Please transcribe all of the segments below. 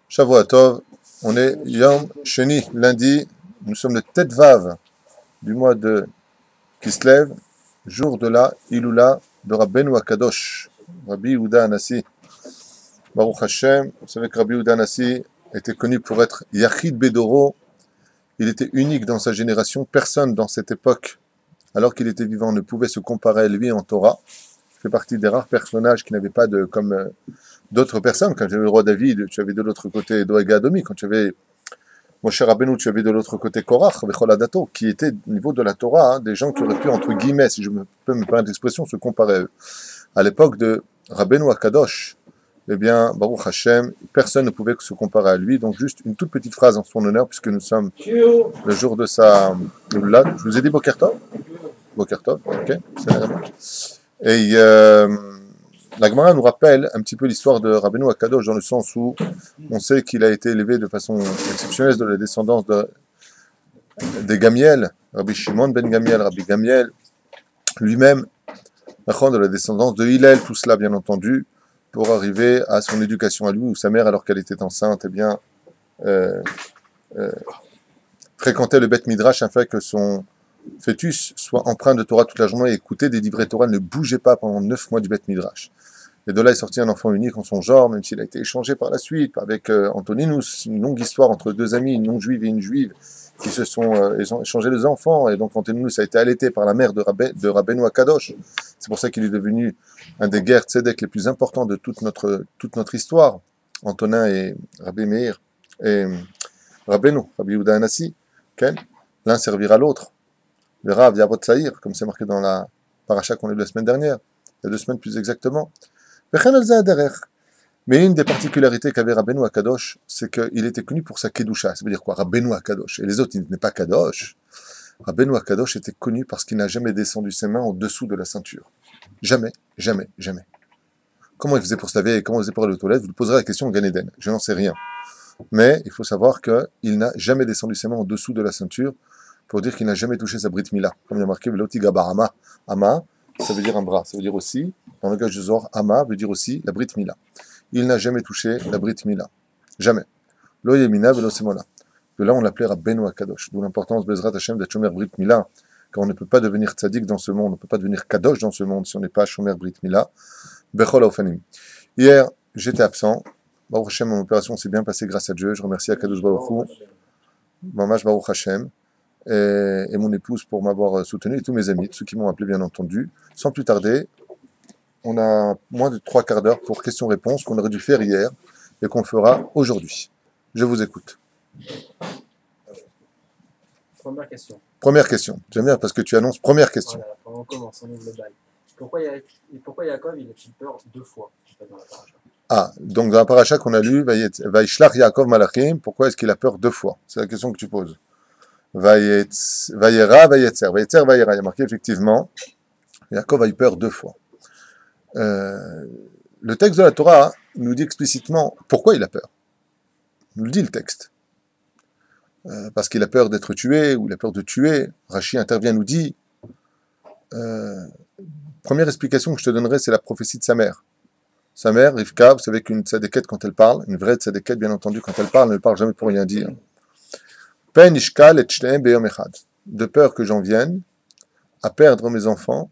Shavua Tov, on est Yom Sheni, lundi, nous sommes le Tet Vav du mois de Kislev, jour de la Ilula de Rabbeinu Akadosh, Rabbi Yehuda Anassi. Baruch Hashem, vous savez que Rabbi Yehuda Anassi était connu pour être Yachid Bedoro, il était unique dans sa génération, personne dans cette époque, alors qu'il était vivant, ne pouvait se comparer à lui en Torah. Il fait partie des rares personnages qui n'avaient pas de, comme d'autres personnes. Quand tu avais le roi David, tu avais de l'autre côté Doeg Adomi. Quand tu avais Moshe Rabbeinu, tu avais de l'autre côté Korach, Bechol Adato, qui était au niveau de la Torah, des gens qui auraient pu, entre guillemets, si je peux me permettre l'expression, se comparer à eux. À l'époque de Rabbeinu Akadosh, eh bien, Baruch Hashem, personne ne pouvait se comparer à lui. Donc, juste une toute petite phrase en son honneur, puisque nous sommes le jour de sa... Là, je vous ai dit Boker Tov. Boker Tov, ok. Et la Gemara nous rappelle un petit peu l'histoire de Rabbeinu Akadosh, dans le sens où on sait qu'il a été élevé de façon exceptionnelle de la descendance des Gamiel, Rabbi Shimon ben Gamiel, Rabbi Gamiel, lui-même, de la descendance de Hillel, tout cela bien entendu, pour arriver à son éducation à lui, où sa mère, alors qu'elle était enceinte, eh bien, fréquentait le Beth Midrash afin que son fœtus soit empreint de Torah toute la journée et écoutait des livrets Torah, ne bougeait pas pendant 9 mois du Beth Midrash. Et de là est sorti un enfant unique en son genre, même s'il a été échangé par la suite avec Antoninus, une longue histoire entre deux amis, une non-juive et une juive, qui se sont échangés les enfants, et donc Antoninus a été allaité par la mère de Rabbeinu Akadosh. C'est pour ça qu'il est devenu un des guerres tzedek les plus importants de toute notre histoire. Antonin et Rabbi Meir et Rabbeinu, Rabbi Yehuda Anassi, l'un servira l'autre. Le Rav Yavot Saïr, comme c'est marqué dans la paracha qu'on a eu la semaine dernière, il y a 2 semaines plus exactement. Mais une des particularités qu'avait Rabbeinu Akadosh, c'est qu'il était connu pour sa kedusha. Ça veut dire quoi, Rabbeinu Akadosh? Et les autres, il n'est pas Kadosh. Rabbeinu Akadosh était connu parce qu'il n'a jamais descendu ses mains en dessous de la ceinture. Jamais, jamais, jamais. Comment il faisait pour se laver, comment il faisait pour aller aux toilettes? Vous lui poserez la question au Gan Eden. Je n'en sais rien. Mais il faut savoir qu'il n'a jamais descendu ses mains en dessous de la ceinture pour dire qu'il n'a jamais touché sa Brit Mila. Comme il y a marqué, Veloti Gabarama, Ama, ça veut dire un bras. Ça veut dire aussi, dans le langage du Zohar, Ama veut dire aussi la Brit Mila. Il n'a jamais touché la Brit Mila. Jamais. Lo Yemina Velo Semola. De là, on l'appelait Rabbeinu Akadosh. D'où l'importance, Bezrat Hashem, d'être Shomer Brit Mila. Car on ne peut pas devenir tzaddik dans ce monde, on ne peut pas devenir Kadosh dans ce monde si on n'est pas Shomer Brit Mila. Bechol Aufanim. Hier, j'étais absent. Baruch Hashem, mon opération s'est bien passée grâce à Dieu. Je remercie Akadosh Baruch Hu, Mamash Baruch Hashem, et mon épouse pour m'avoir soutenu, et tous mes amis, ceux qui m'ont appelé bien entendu. Sans plus tarder, on a moins de 3 quarts d'heure pour questions-réponses qu'on aurait dû faire hier et qu'on fera aujourd'hui. Je vous écoute. Première question. Première question. J'aime bien parce que tu annonces première question. Voilà, on commence, on ouvre le bail. Pourquoi Yaakov il a-t-il peur 2 fois dans la paracha? Ah, donc dans la paracha qu'on a lu, Vaishlach Yaakov Malachim, pourquoi est-ce qu'il a peur 2 fois? C'est la question que tu poses. Vayera, Vayetzer. Vayetzer, Vayera. Il y a marqué effectivement, Yaakov a eu peur 2 fois. Le texte de la Torah nous dit explicitement pourquoi il a peur. Il nous le dit le texte. Parce qu'il a peur d'être tué, ou il a peur de tuer. Rashi intervient, nous dit, première explication que je te donnerai, c'est la prophétie de sa mère. Sa mère, Rivka, vous savez qu'une tzadékette, quand elle parle, une vraie tzadékette, bien entendu, quand elle parle, elle ne parle jamais pour rien dire. Pen ishkal et shnehem beyom echad. De peur que j'en vienne à perdre mes enfants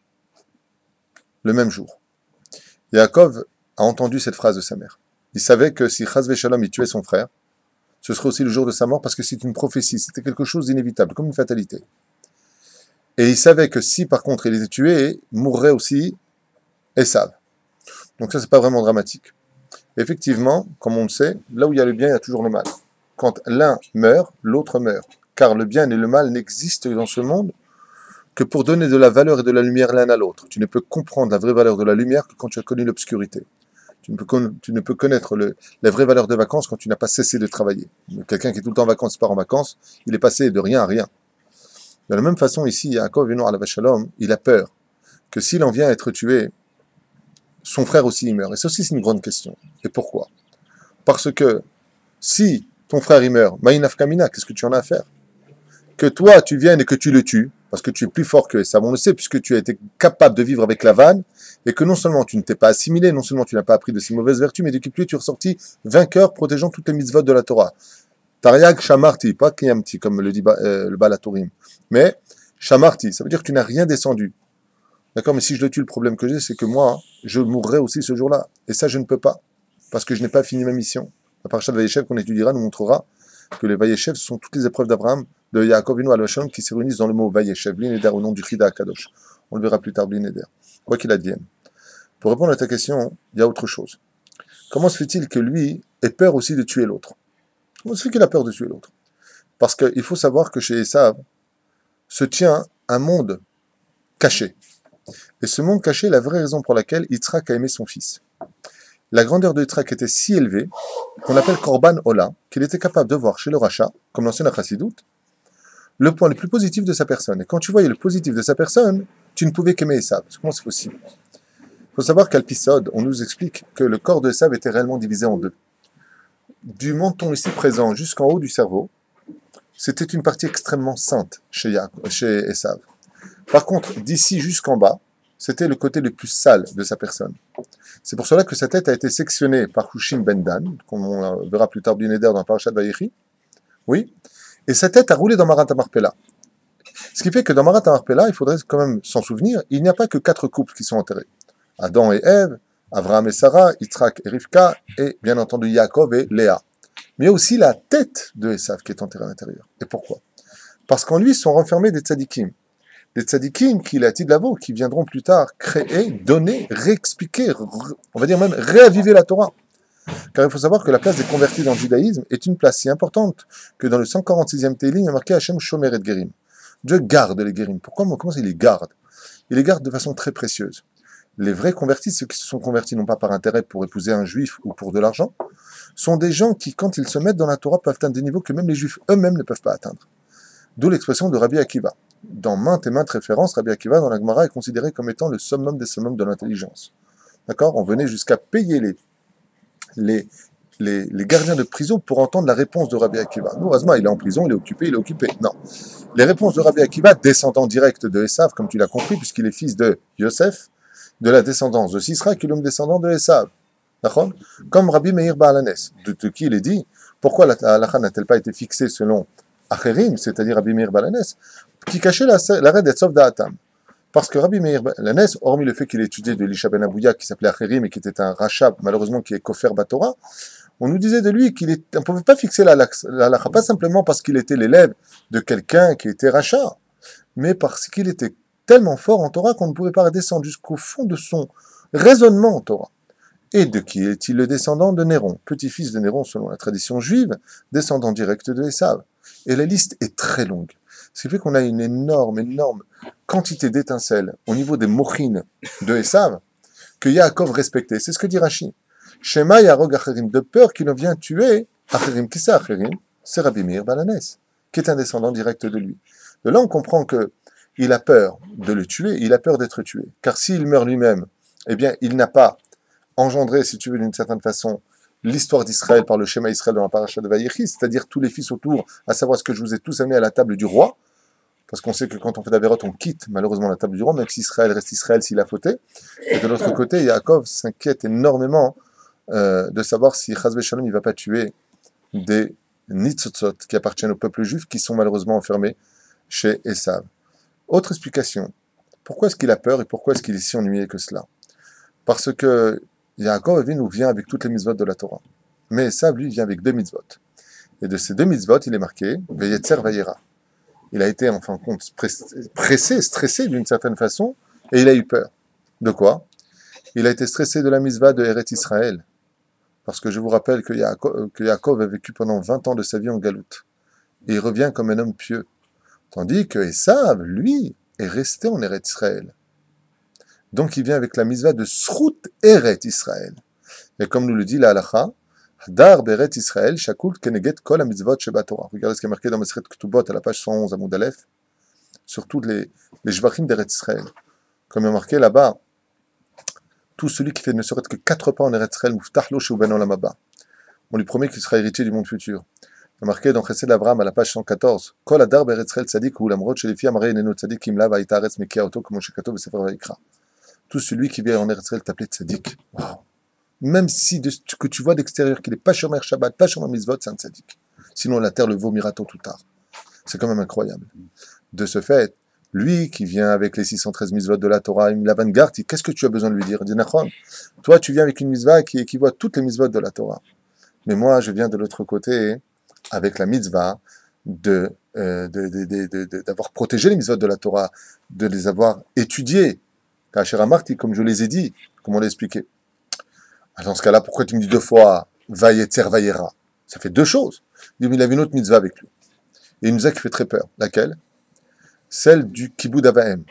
le même jour. Yaakov a entendu cette phrase de sa mère. Il savait que si Chaz Veshalom il tuait son frère, ce serait aussi le jour de sa mort parce que c'est une prophétie, c'était quelque chose d'inévitable, comme une fatalité. Et il savait que si par contre il était tué, mourrait aussi Esav. Donc ça c'est pas vraiment dramatique. Effectivement, comme on le sait, là où il y a le bien, il y a toujours le mal. Quand l'un meurt, l'autre meurt. Car le bien et le mal n'existent dans ce monde que pour donner de la valeur et de la lumière l'un à l'autre. Tu ne peux comprendre la vraie valeur de la lumière que quand tu as connu l'obscurité. Tu ne peux connaître la vraie valeur de vacances quand tu n'as pas cessé de travailler. Quelqu'un qui est tout le temps en vacances, part en vacances, il est passé de rien à rien. De la même façon, ici, Yaakov, il a peur que s'il en vient à être tué, son frère aussi il meurt. Et ça aussi, c'est une grande question. Et pourquoi? Parce que si ton frère il meurt, Maïnaf Kamina, qu'est-ce que tu en as à faire? Que toi, tu viennes et que tu le tues, parce que tu es plus fort que Esav, on le sait, puisque tu as été capable de vivre avec Lavan, et que non seulement tu ne t'es pas assimilé, non seulement tu n'as pas appris de ses mauvaises vertus, mais depuis plus tu es ressorti vainqueur, protégeant toutes les mitzvot de la Torah. Tariag Shamarti, pas Kiyamti, comme le dit le Balatourim, mais Shamarti, ça veut dire que tu n'as rien descendu. D'accord, mais si je le tue, le problème que j'ai, c'est que moi, je mourrai aussi ce jour-là. Et ça, je ne peux pas, parce que je n'ai pas fini ma mission. La paracha de Vayeshev qu'on étudiera nous montrera que les Vayeshev, ce sont toutes les épreuves d'Abraham, de Yaakov Vinu al qui se réunissent dans le mot Vayeshev, Blineder, au nom du Chida Akadosh. On le verra plus tard, Blineder. Quoi qu'il advienne. Pour répondre à ta question, il y a autre chose. Comment se fait-il que lui ait peur aussi de tuer l'autre? Comment se fait qu'il a peur de tuer l'autre? Parce qu'il faut savoir que chez Esav se tient un monde caché. Et ce monde caché est la vraie raison pour laquelle Yitzhak a aimé son fils. La grandeur de Yitzhak était si élevée qu'on appelle Korban Ola, qu'il était capable de voir chez le Racha, comme l'enseigne la Chassidoute, le point le plus positif de sa personne. Et quand tu voyais le positif de sa personne, tu ne pouvais qu'aimer Esav. Comment c'est possible? Il faut savoir qu'à l'épisode, on nous explique que le corps de Esav était réellement divisé en deux. Du menton ici présent jusqu'en haut du cerveau, c'était une partie extrêmement sainte chez Esav. Par contre, d'ici jusqu'en bas, c'était le côté le plus sale de sa personne. C'est pour cela que sa tête a été sectionnée par Hushim ben Dan, comme on verra plus tard Blineder dans Parashat Vayechi. Oui. Et sa tête a roulé dans Marat HaMarpela. Ce qui fait que dans Marat HaMarpela, il faudrait quand même s'en souvenir, il n'y a pas que 4 couples qui sont enterrés. Adam et Ève, Avraham et Sarah, Yitzhak et Rivka, et bien entendu Yaakov et Léa. Mais il y a aussi la tête de Esav qui est enterrée à l'intérieur. Et pourquoi? Parce qu'en lui sont renfermés des tzadikim. Des tzadikim qui, la Tidlavo, qui viendront plus tard créer, donner, réexpliquer, on va dire même réaviver la Torah. Car il faut savoir que la place des convertis dans le judaïsme est une place si importante que dans le 146e Télim, il y a marqué Hachem Shomer et Gerim. Dieu garde les Gerim. Pourquoi? Comment il les garde? Il les garde de façon très précieuse. Les vrais convertis, ceux qui se sont convertis non pas par intérêt pour épouser un juif ou pour de l'argent, sont des gens qui, quand ils se mettent dans la Torah, peuvent atteindre des niveaux que même les juifs eux-mêmes ne peuvent pas atteindre. D'où l'expression de Rabbi Akiva. Dans maintes et maintes références, Rabbi Akiva, dans la Gemara, est considéré comme étant le summum des summums de l'intelligence. D'accord? On venait jusqu'à payer les gardiens de prison pour entendre la réponse de Rabbi Akiva. Nous, heureusement, il est en prison, il est occupé. Non. Les réponses de Rabbi Akiva, descendant direct de Esav, comme tu l'as compris, puisqu'il est fils de Yosef, de la descendance de Sisra, qui est l'homme descendant de Esav. D'accord? Comme Rabbi Meir Baalanes, de qui il est dit, pourquoi la halakha n'a-t-elle pas été fixée selon Acherim, c'est-à-dire Rabbi Meir Baalanes, qui cachait l'arrêt d'Etzov Da'atam. Parce que Rabbi Meir Baalanes, hormis le fait qu'il étudiait de l'Isha ben Abouya, qui s'appelait Acherim et qui était un rachab, malheureusement qui est Kofer Batora, on nous disait de lui qu'on ne pouvait pas fixer la halakha, pas simplement parce qu'il était l'élève de quelqu'un qui était rachat, mais parce qu'il était tellement fort en Torah qu'on ne pouvait pas descendre jusqu'au fond de son raisonnement en Torah. Et de qui est-il le descendant? De Néron, petit-fils de Néron selon la tradition juive, descendant direct de Esav. Et la liste est très longue. Ce qui fait qu'on a une énorme quantité d'étincelles au niveau des mochines de Esav que Yaakov respectait. C'est ce que dit Rashi. Shema Yarog Acherim, de peur qu'il ne vienne tuer Acherim. Qui c'est Acherim? C'est Rabbi Meir Baalanes, qui est un descendant direct de lui. De là, on comprend que il a peur de le tuer, il a peur d'être tué. Car s'il meurt lui-même, eh bien, il n'a pas engendré, si tu veux, d'une certaine façon, l'histoire d'Israël par le schéma Israël dans la paracha de Vayechi, c'est-à-dire tous les fils autour, à savoir ce que je vous ai tous amené à la table du roi, parce qu'on sait que quand on fait d'Averot, on quitte malheureusement la table du roi, même si Israël reste Israël s'il a fauté. Et de l'autre côté, Yaakov s'inquiète énormément de savoir si Chazvé Shalom il ne va pas tuer des Nitzotzot qui appartiennent au peuple juif, qui sont malheureusement enfermés chez Esav. Autre explication. Pourquoi est-ce qu'il a peur et pourquoi est-ce qu'il est si ennuyé que cela? Parce que Yaakov nous vient avec toutes les mitzvot de la Torah. Mais Esav, lui, vient avec 2 mitzvot. Et de ces 2 mitzvot, il est marqué Veyetzer Vayera. Il a été, en fin de compte, pressé, stressé d'une certaine façon, et il a eu peur. De quoi? Il a été stressé de la mitzvah de Eret Israël. Parce que je vous rappelle que Yaakov a vécu pendant 20 ans de sa vie en galoute. Et il revient comme un homme pieux. Tandis que Esav, lui, est resté en Eret Israël. Donc il vient avec la mitzvah de Srut Eret Israël. Et comme nous le dit la halakha, Hadar Beret Israël, Shakul Keneget Kol HaMitzvot Sheba Torah. Regardez ce qui est marqué dans Maseret Ketubot à la page 111 à Moud Aleph, sur tous les Jvachim d'Eret Israël. Comme il est marqué là-bas, tout celui qui fait ne serait-ce que 4 pas en Eret Israël, Muftach Lo Sheuben Olam Haba. On lui promet qu'il sera héritier du monde futur. Il y a marqué dans Chesed Abraham à la page 114, Kol Adar Beretzrel Tzadik ou Lamrot Shelifi Amare Neno Tzadik Kimla Vaitaretz Mekia Oto Comme Shekato Besefer Vaikra. Tout celui qui vient en Eretzrel t'appelait Tzadik. Wow. Même si que tu vois d'extérieur qu'il n'est pas Shomer Shabbat, pas Shomer Mitzvot, c'est un Tzadik. Sinon la terre le vomira tôt ou tard. C'est quand même incroyable. De ce fait, lui qui vient avec les 613 mitzvot de la Torah, il l'avant-garde, qu'est-ce que tu as besoin de lui dire? Il dit, Nachon, toi tu viens avec une mitzvah qui équivaut à toutes les mitzvot de la Torah. Mais moi je viens de l'autre côté avec la mitzvah d'avoir protégé les mitzvot de la Torah, de les avoir étudiés. Kacher Amarti, comme je les ai dit, comme on l'a expliqué. Dans ce cas-là, pourquoi tu me dis deux fois Vayetzer Vayera? Ça fait deux choses. Il avait une autre mitzvah avec lui. Et une mitzvah qui fait très peur. Laquelle? Celle du Kibboud Avahem.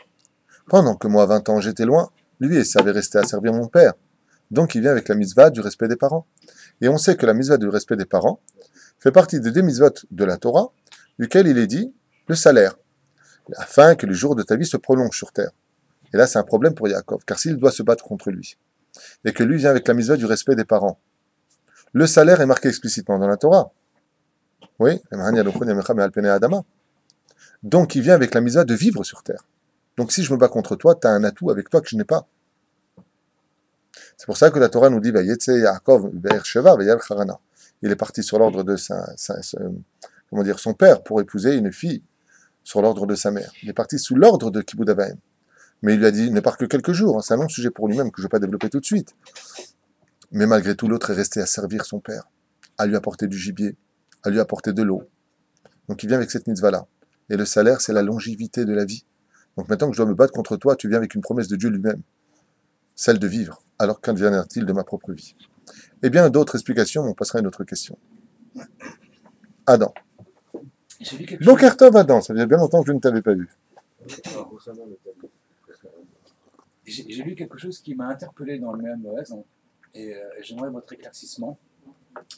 Pendant que moi, à 20 ans, j'étais loin, lui, il savait rester à servir mon père. Donc, il vient avec la mitzvah du respect des parents. Et on sait que la mitzvah du respect des parents fait partie des deux mitzvot de la Torah, duquel il est dit le salaire, afin que les jours de ta vie se prolongent sur terre. Et là, c'est un problème pour Yaakov, car s'il doit se battre contre lui, et que lui vient avec la mitzvah du respect des parents, le salaire est marqué explicitement dans la Torah. Oui, donc il vient avec la mitzvah de vivre sur terre. Donc si je me bats contre toi, tu as un atout avec toi que je n'ai pas. C'est pour ça que la Torah nous dit Yaakov Be'er-Sheva Ve'yal Harana. Il est parti sur l'ordre de son père pour épouser une fille sur l'ordre de sa mère. Il est parti sous l'ordre de Kibboud Avaim. Mais il lui a dit, il ne part que quelques jours, hein, c'est un long sujet pour lui-même que je ne vais pas développer tout de suite. Mais malgré tout, l'autre est resté à servir son père, à lui apporter du gibier, à lui apporter de l'eau. Donc il vient avec cette mitzvah-là. Et le salaire, c'est la longévité de la vie. Donc maintenant que je dois me battre contre toi, tu viens avec une promesse de Dieu lui-même, celle de vivre. Alors qu'adviendra-t-il de ma propre vie? Eh bien, d'autres explications, on passera à une autre question. Adam. Boker Tov, Adam, ça faisait bien longtemps que je ne t'avais pas vu. J'ai lu quelque chose qui m'a interpellé dans le même Moaz, et j'aimerais votre éclaircissement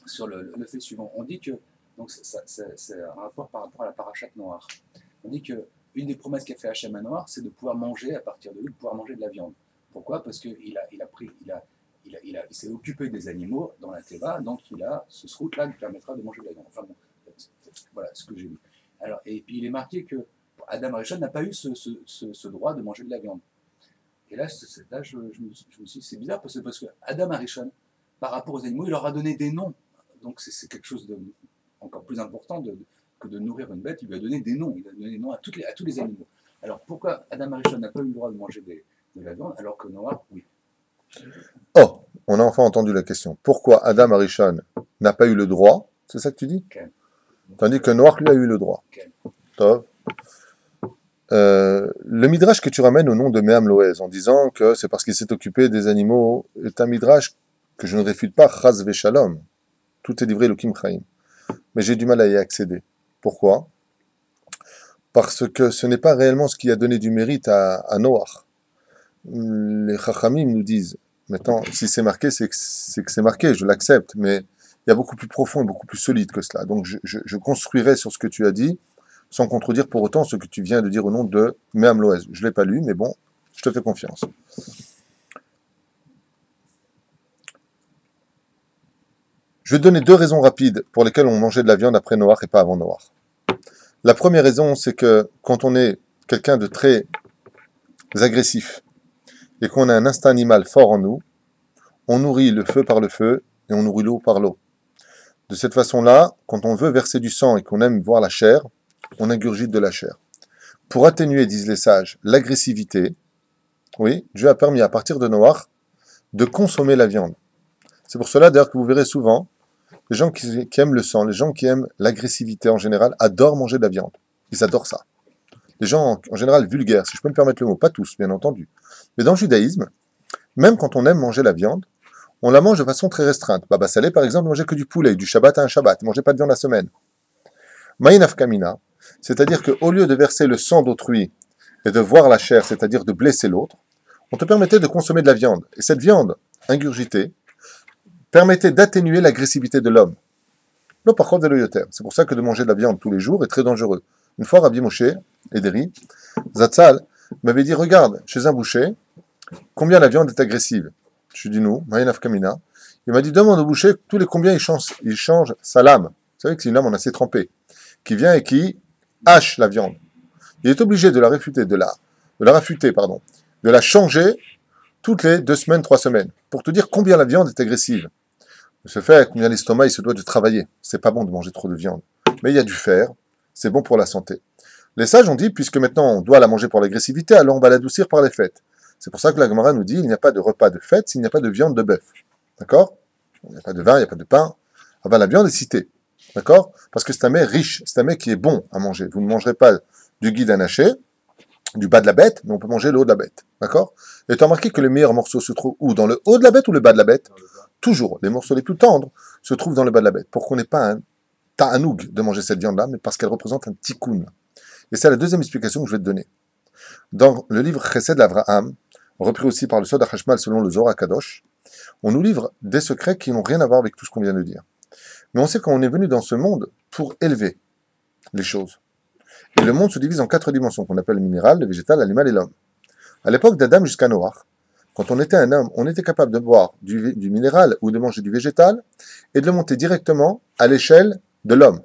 sur le fait suivant. On dit que, donc c'est un rapport par rapport à la parachate noire. On dit que une des promesses qu'a fait Hachem à Noir, c'est de pouvoir manger à partir de lui, de pouvoir manger de la viande. Pourquoi? Parce qu'il s'est occupé des animaux dans la Teva, donc ce route-là lui permettra de manger de la viande. Enfin bon, voilà ce que j'ai lu. Alors, et puis il est marqué que Adam Arishon n'a pas eu ce droit de manger de la viande. Et là, je me suis dit, c'est bizarre parce que Adam Arishon, par rapport aux animaux, il leur a donné des noms. Donc c'est quelque chose de encore plus important que de nourrir une bête. Il lui a donné des noms. Il a donné des noms à tous les animaux. Alors pourquoi Adam Arishon n'a pas eu le droit de manger de la viande alors que Noah, oui? Oh, on a enfin entendu la question. Pourquoi Adam Arishon n'a pas eu le droit? C'est ça que tu dis? Okay. Tandis que Noach lui a eu le droit. Okay. Tov. Le midrash que tu ramènes au nom de Me'am Loez en disant que c'est parce qu'il s'est occupé des animaux est un midrash que je ne réfute pas, Chaz Veshalom. Tout est livré Elohim Chaim. Mais j'ai du mal à y accéder. Pourquoi? Parce que ce n'est pas réellement ce qui a donné du mérite à Noach. Les Chachamim nous disent, maintenant, si c'est marqué, c'est que c'est marqué, je l'accepte, mais il y a beaucoup plus profond et beaucoup plus solide que cela. Donc je construirai sur ce que tu as dit, sans contredire pour autant ce que tu viens de dire au nom de Me'am Loez. Je ne l'ai pas lu, mais bon, je te fais confiance. Je vais te donner deux raisons rapides pour lesquelles on mangeait de la viande après Noach et pas avant Noach. La première raison, c'est que quand on est quelqu'un de très agressif et qu'on a un instinct animal fort en nous, on nourrit le feu par le feu et on nourrit l'eau par l'eau. De cette façon-là, quand on veut verser du sang et qu'on aime voir la chair, on ingurgite de la chair. Pour atténuer, disent les sages, l'agressivité, oui, Dieu a permis à partir de Noach de consommer la viande. C'est pour cela d'ailleurs que vous verrez souvent, les gens qui aiment le sang, les gens qui aiment l'agressivité en général, adorent manger de la viande. Ils adorent ça. Les gens en général vulgaires, si je peux me permettre le mot, pas tous bien entendu. Mais dans le judaïsme, même quand on aime manger la viande, on la mange de façon très restreinte. Baba Salé, par exemple, mangeait que du poulet, du Shabbat à un Shabbat, il ne mangeait pas de viande la semaine. Ma'inaf Kamina, c'est-à-dire qu'au lieu de verser le sang d'autrui et de voir la chair, c'est-à-dire de blesser l'autre, on te permettait de consommer de la viande. Et cette viande ingurgitée permettait d'atténuer l'agressivité de l'homme. Non, par contre, c'est pour ça que de manger de la viande tous les jours est très dangereux. Une fois, Rabbi Moshe Ederi, Zatzal, m'avait dit, regarde, chez un boucher, combien la viande est agressive. Je lui ai dit, nous, Ma'inaf Kamina. Il m'a dit, demande au boucher tous les combien il change sa lame. savez que c'est une lame en acier trempé, qui vient et qui hache la viande. Il est obligé de la réfuter, de la changer toutes les 2 semaines, 3 semaines, pour te dire combien la viande est agressive. De ce fait, combien l'estomac il se doit de travailler. C'est pas bon de manger trop de viande. Mais il y a du fer, c'est bon pour la santé. Les sages ont dit, puisque maintenant on doit la manger pour l'agressivité, alors on va l'adoucir par les fêtes. C'est pour ça que la Gemara nous dit, il n'y a pas de repas de fête s'il n'y a pas de viande de bœuf. D'accord? Il n'y a pas de vin, il n'y a pas de pain. Ah ben, la viande est citée. D'accord? Parce que c'est un mets riche, c'est un mets qui est bon à manger. Vous ne mangerez pas du gui d'anaché, du bas de la bête, mais on peut manger le haut de la bête. D'accord? Et tu as remarqué que les meilleurs morceaux se trouvent où? Dans le haut de la bête ou le bas de la bête? Toujours. Les morceaux les plus tendres se trouvent dans le bas de la bête. Pour qu'on n'ait pas un ta'anoug de manger cette viande-là, mais parce qu'elle représente un tikkun. Et c'est la deuxième explication que je vais te donner. Dans le livre Chesed l'Avraham, repris aussi par le Sod HaChashmal selon le Zohar Kadosh, on nous livre des secrets qui n'ont rien à voir avec tout ce qu'on vient de dire. Mais on sait qu'on est venu dans ce monde pour élever les choses. Et le monde se divise en 4 dimensions, qu'on appelle le minéral, le végétal, l'animal et l'homme. À l'époque d'Adam jusqu'à Noach, quand on était un homme, on était capable de boire du minéral ou de manger du végétal et de le monter directement à l'échelle de l'homme.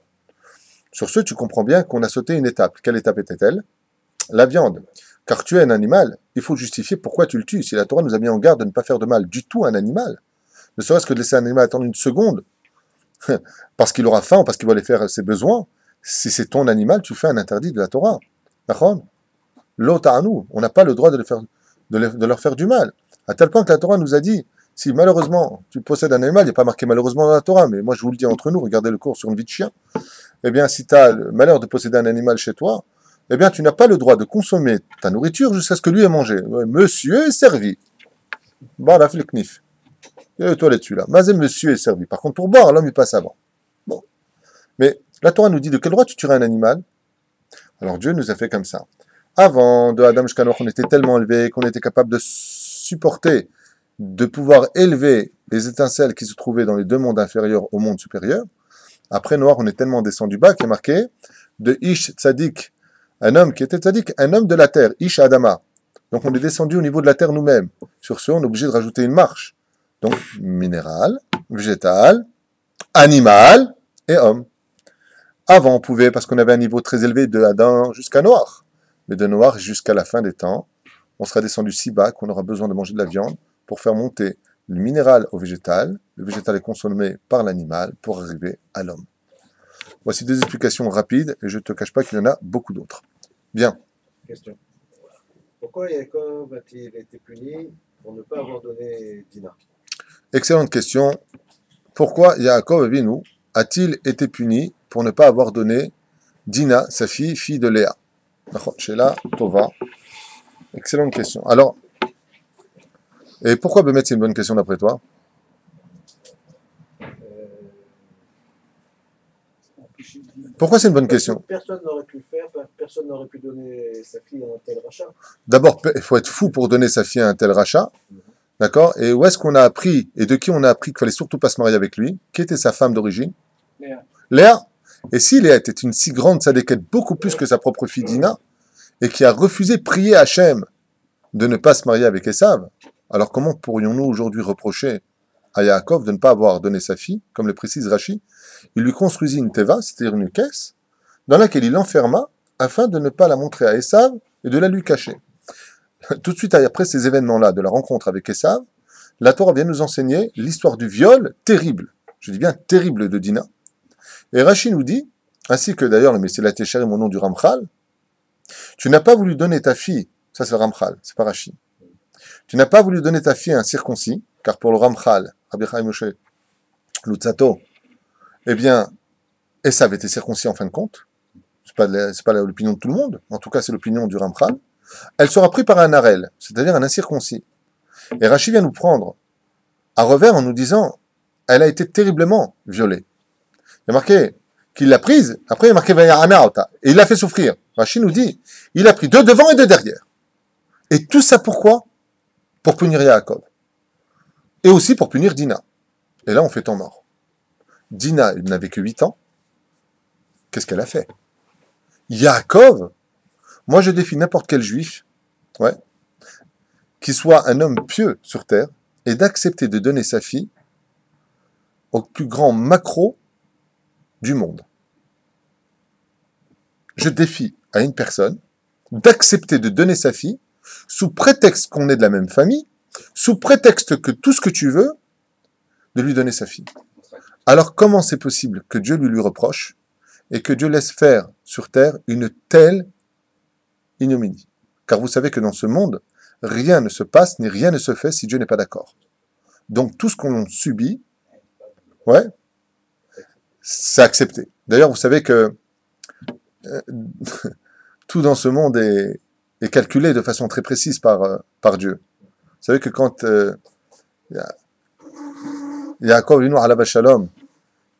Sur ce, tu comprends bien qu'on a sauté une étape. Quelle étape était-elle? La viande. Car tu es un animal, il faut justifier pourquoi tu le tues. Si la Torah nous a mis en garde de ne pas faire de mal du tout à un animal, ne serait-ce que de laisser un animal attendre une seconde, parce qu'il aura faim, parce qu'il va aller faire ses besoins, si c'est ton animal, tu fais un interdit de la Torah. D'accord? L'autre à nous, on n'a pas le droit de leur faire du mal. À tel point que la Torah nous a dit, si malheureusement tu possèdes un animal, il n'y a pas marqué malheureusement dans la Torah, mais moi je vous le dis entre nous, regardez le cours sur une vie de chien, eh bien si tu as le malheur de posséder un animal chez toi, eh bien tu n'as pas le droit de consommer ta nourriture jusqu'à ce que lui ait mangé. Monsieur est servi. Bah la flicknif. Il y a les toilettes dessus là. Mais monsieur est servi. Par contre pour boire, l'homme il passe avant. Bon. Mais la Torah nous dit de quel droit tu tuerais un animal? Alors Dieu nous a fait comme ça. Avant de Adam jusqu'à Noach, on était tellement élevé qu'on était capable de supporter, de pouvoir élever les étincelles qui se trouvaient dans les 2 mondes inférieurs au monde supérieur. Après Noach, on est tellement descendu bas qu'il est marqué de Ish Tzadik, un homme qui était Tzadik, un homme de la terre, Ish Adama. Donc on est descendu au niveau de la terre nous-mêmes. Sur ce, on est obligé de rajouter une marche. Donc minéral, végétal, animal et homme. Avant, on pouvait, parce qu'on avait un niveau très élevé de Adam jusqu'à Noach. Mais de Noach jusqu'à la fin des temps, on sera descendu si bas qu'on aura besoin de manger de la viande pour faire monter le minéral au végétal. Le végétal est consommé par l'animal pour arriver à l'homme. Voici 2 explications rapides et je ne te cache pas qu'il y en a beaucoup d'autres. Bien. Question. Pourquoi Yaakov a-t-il été puni pour ne pas avoir donné Dina? Excellente question. Pourquoi Yaakov Avinu a-t-il été puni pour ne pas avoir donné Dina, sa fille de Léa? Sheila Tova. Excellente question. Alors, et pourquoi Bémet c'est une bonne question d'après toi? Pourquoi c'est une bonne question? Personne n'aurait pu le faire, personne n'aurait pu donner sa fille à un tel rachat. D'abord, il faut être fou pour donner sa fille à un tel rachat. D'accord? Et où est-ce qu'on a appris, et de qui on a appris qu'il fallait surtout pas se marier avec lui? Qui était sa femme d'origine? Léa. Léa. Et si Léa était une si grande sadéquette, beaucoup plus que sa propre fille Dina, et qui a refusé prier Hachem de ne pas se marier avec Esav, alors comment pourrions-nous aujourd'hui reprocher à Yaakov de ne pas avoir donné sa fille, comme le précise Rashi? Il lui construisit une teva, c'est-à-dire une caisse, dans laquelle il l'enferma, afin de ne pas la montrer à Esav et de la lui cacher. Tout de suite après ces événements-là, de la rencontre avec Esav, la Torah vient nous enseigner l'histoire du viol terrible, je dis bien terrible de Dina. Et Rashi nous dit, ainsi que d'ailleurs le Messilat Yesher est mon nom du Ramchal, tu n'as pas voulu donner ta fille, ça c'est le Ramchal, c'est pas Rashi, tu n'as pas voulu donner ta fille à un circoncis, car pour le Ramchal, Rabbi Chaim Moshe Lutzato, eh bien, Esav était circoncis en fin de compte, c'est pas l'opinion de tout le monde, en tout cas c'est l'opinion du Ramchal, elle sera prise par un harel, c'est-à-dire un incirconcis. Et Rashi vient nous prendre à revers en nous disant, elle a été terriblement violée. Il y a marqué qu'il l'a prise, après il y a marqué Vaya'anaota, et il l'a fait souffrir. Rashi nous dit, il a pris 2 devant et 2 derrière. Et tout ça pourquoi? Pour punir Yaakov. Et aussi pour punir Dina. Et là on fait temps mort. Dina, elle n'avait que 8 ans. Qu'est-ce qu'elle a fait? Yaakov, moi je défie n'importe quel juif, qui soit un homme pieux sur terre, et d'accepter de donner sa fille au plus grand macro du monde. Je défie à une personne d'accepter de donner sa fille sous prétexte qu'on est de la même famille, sous prétexte que tout ce que tu veux, de lui donner sa fille. Alors comment c'est possible que Dieu lui reproche et que Dieu laisse faire sur terre une telle ignominie? Car vous savez que dans ce monde, rien ne se passe ni rien ne se fait si Dieu n'est pas d'accord. Donc tout ce qu'on subit, ouais, c'est accepté. D'ailleurs, vous savez que tout dans ce monde est calculé de façon très précise par Dieu. Vous savez que quand Yaakov Avinu alav shalom,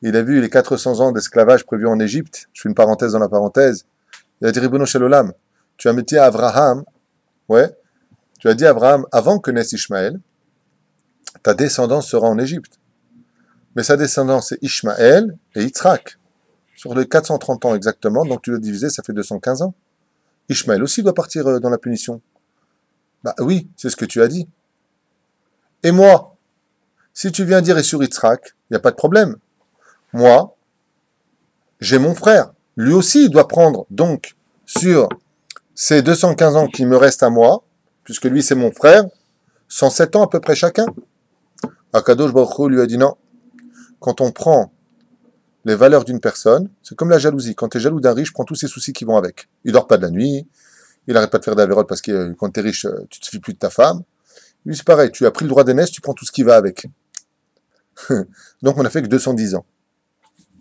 il a vu les 400 ans d'esclavage prévus en Égypte, je fais une parenthèse dans la parenthèse, il a dit Ribono shel olam, tu as dit à Abraham, ouais, tu as dit à Abraham, avant que naisse Ishmaël, ta descendance sera en Égypte. Mais sa descendance c'est Ishmaël et Yitzhak. Sur les 430 ans exactement, donc tu le diviser, ça fait 215 ans. Ishmaël aussi doit partir dans la punition. Bah oui, c'est ce que tu as dit. Et moi, si tu viens dire et sur Yitzhak, il n'y a pas de problème. Moi, j'ai mon frère. Lui aussi, il doit prendre donc sur ces 215 ans qui me restent à moi, puisque lui c'est mon frère, 107 ans à peu près chacun. Akadosh Baruch Hu lui a dit non. Quand on prend les valeurs d'une personne, c'est comme la jalousie. Quand tu es jaloux d'un riche, prends tous ses soucis qui vont avec. Il dort pas de la nuit, il n'arrête pas de faire d'avérote parce que quand tu es riche, tu te fies plus de ta femme. Lui, c'est pareil, tu as pris le droit d'aînesse, tu prends tout ce qui va avec. Donc on n'a fait que 210 ans.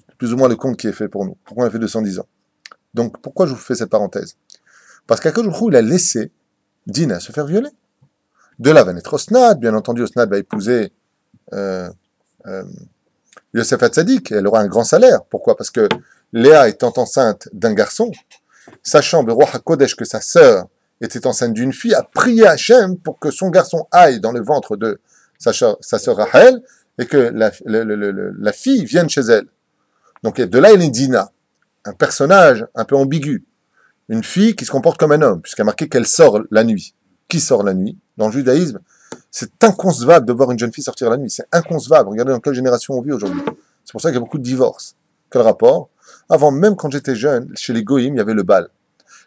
C'est plus ou moins le compte qui est fait pour nous. Pourquoi on a fait 210 ans? Donc pourquoi je vous fais cette parenthèse? Parce qu'Akadosh Baruch Hu, il a laissé Dina se faire violer. De là va naître Osnat, bien entendu Osnat va épouser Yosef Hatzadik, et elle aura un grand salaire. Pourquoi? Parce que Léa étant enceinte d'un garçon, sachant Beroach HaKodesh que sa sœur était enceinte d'une fille, a prié Hachem pour que son garçon aille dans le ventre de sa sœur Rachel et que la fille vienne chez elle. Donc de là, elle est Dina, un personnage un peu ambigu, une fille qui se comporte comme un homme, puisqu'il y a marqué qu'elle sort la nuit. Qui sort la nuit? Dans le judaïsme, c'est inconcevable de voir une jeune fille sortir la nuit. C'est inconcevable. Regardez dans quelle génération on vit aujourd'hui. C'est pour ça qu'il y a beaucoup de divorces. Quel rapport? Avant, même quand j'étais jeune, chez les Goïm, il y avait le bal.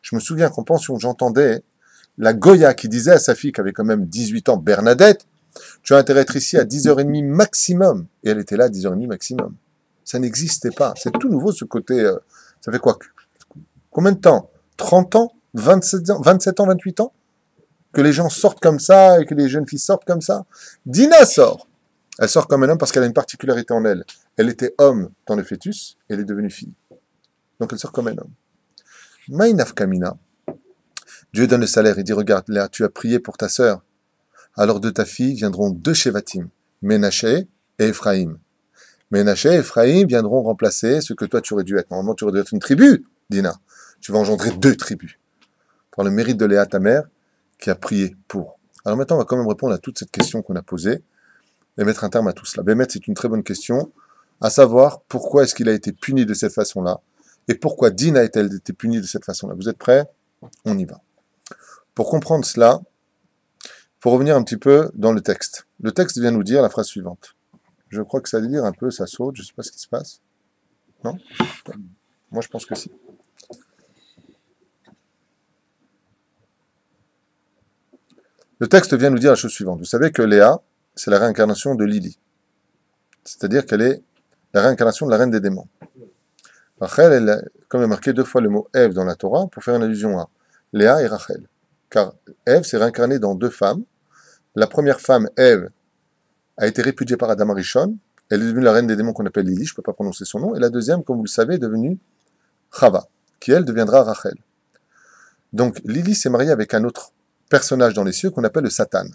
Je me souviens qu'en pension, j'entendais la Goya qui disait à sa fille, qui avait quand même 18 ans, Bernadette, tu as intérêt à être ici à 10h30 maximum. Et elle était là à 10h30 maximum. Ça n'existait pas. C'est tout nouveau ce côté. Ça fait quoi? Combien de temps? 30 ans? 27 ans? 27 ans? 28 ans? Que les gens sortent comme ça et que les jeunes filles sortent comme ça. Dina sort. Elle sort comme un homme parce qu'elle a une particularité en elle. Elle était homme dans le fœtus et elle est devenue fille. Donc elle sort comme un homme. Maïnaf Kamina. Dieu donne le salaire. Il dit, regarde, là, tu as prié pour ta sœur. Alors de ta fille viendront 2 Shevatim, Ménaché et Ephraïm. Ménaché et Ephraïm viendront remplacer ce que toi tu aurais dû être. Normalement, tu aurais dû être une tribu, Dina. Tu vas engendrer 2 tribus. Par le mérite de Léa, ta mère, qui a prié pour. Alors maintenant, on va quand même répondre à toute cette question qu'on a posée et mettre un terme à tout cela. Bémet, c'est une très bonne question, à savoir pourquoi est-ce qu'il a été puni de cette façon-là et pourquoi Dina a-t-elle été punie de cette façon-là. Vous êtes prêts? On y va. Pour comprendre cela, il faut revenir un petit peu dans le texte. Le texte vient nous dire la phrase suivante. Je crois que ça délire un peu, ça saute, je ne sais pas ce qui se passe. Non? Moi, je pense que si. Le texte vient nous dire la chose suivante. Vous savez que Léa, c'est la réincarnation de Lily. C'est-à-dire qu'elle est la réincarnation de la reine des démons. Rachel, elle, comme il est marqué 2 fois le mot Ève dans la Torah, pour faire une allusion à Léa et Rachel. Car Ève s'est réincarnée dans 2 femmes. La première femme, Ève, a été répudiée par Adam Arishon. Elle est devenue la reine des démons qu'on appelle Lily, je ne peux pas prononcer son nom. Et la deuxième, comme vous le savez, est devenue Chava, qui elle deviendra Rachel. Donc Lily s'est mariée avec un autre personnage dans les cieux qu'on appelle le Satan.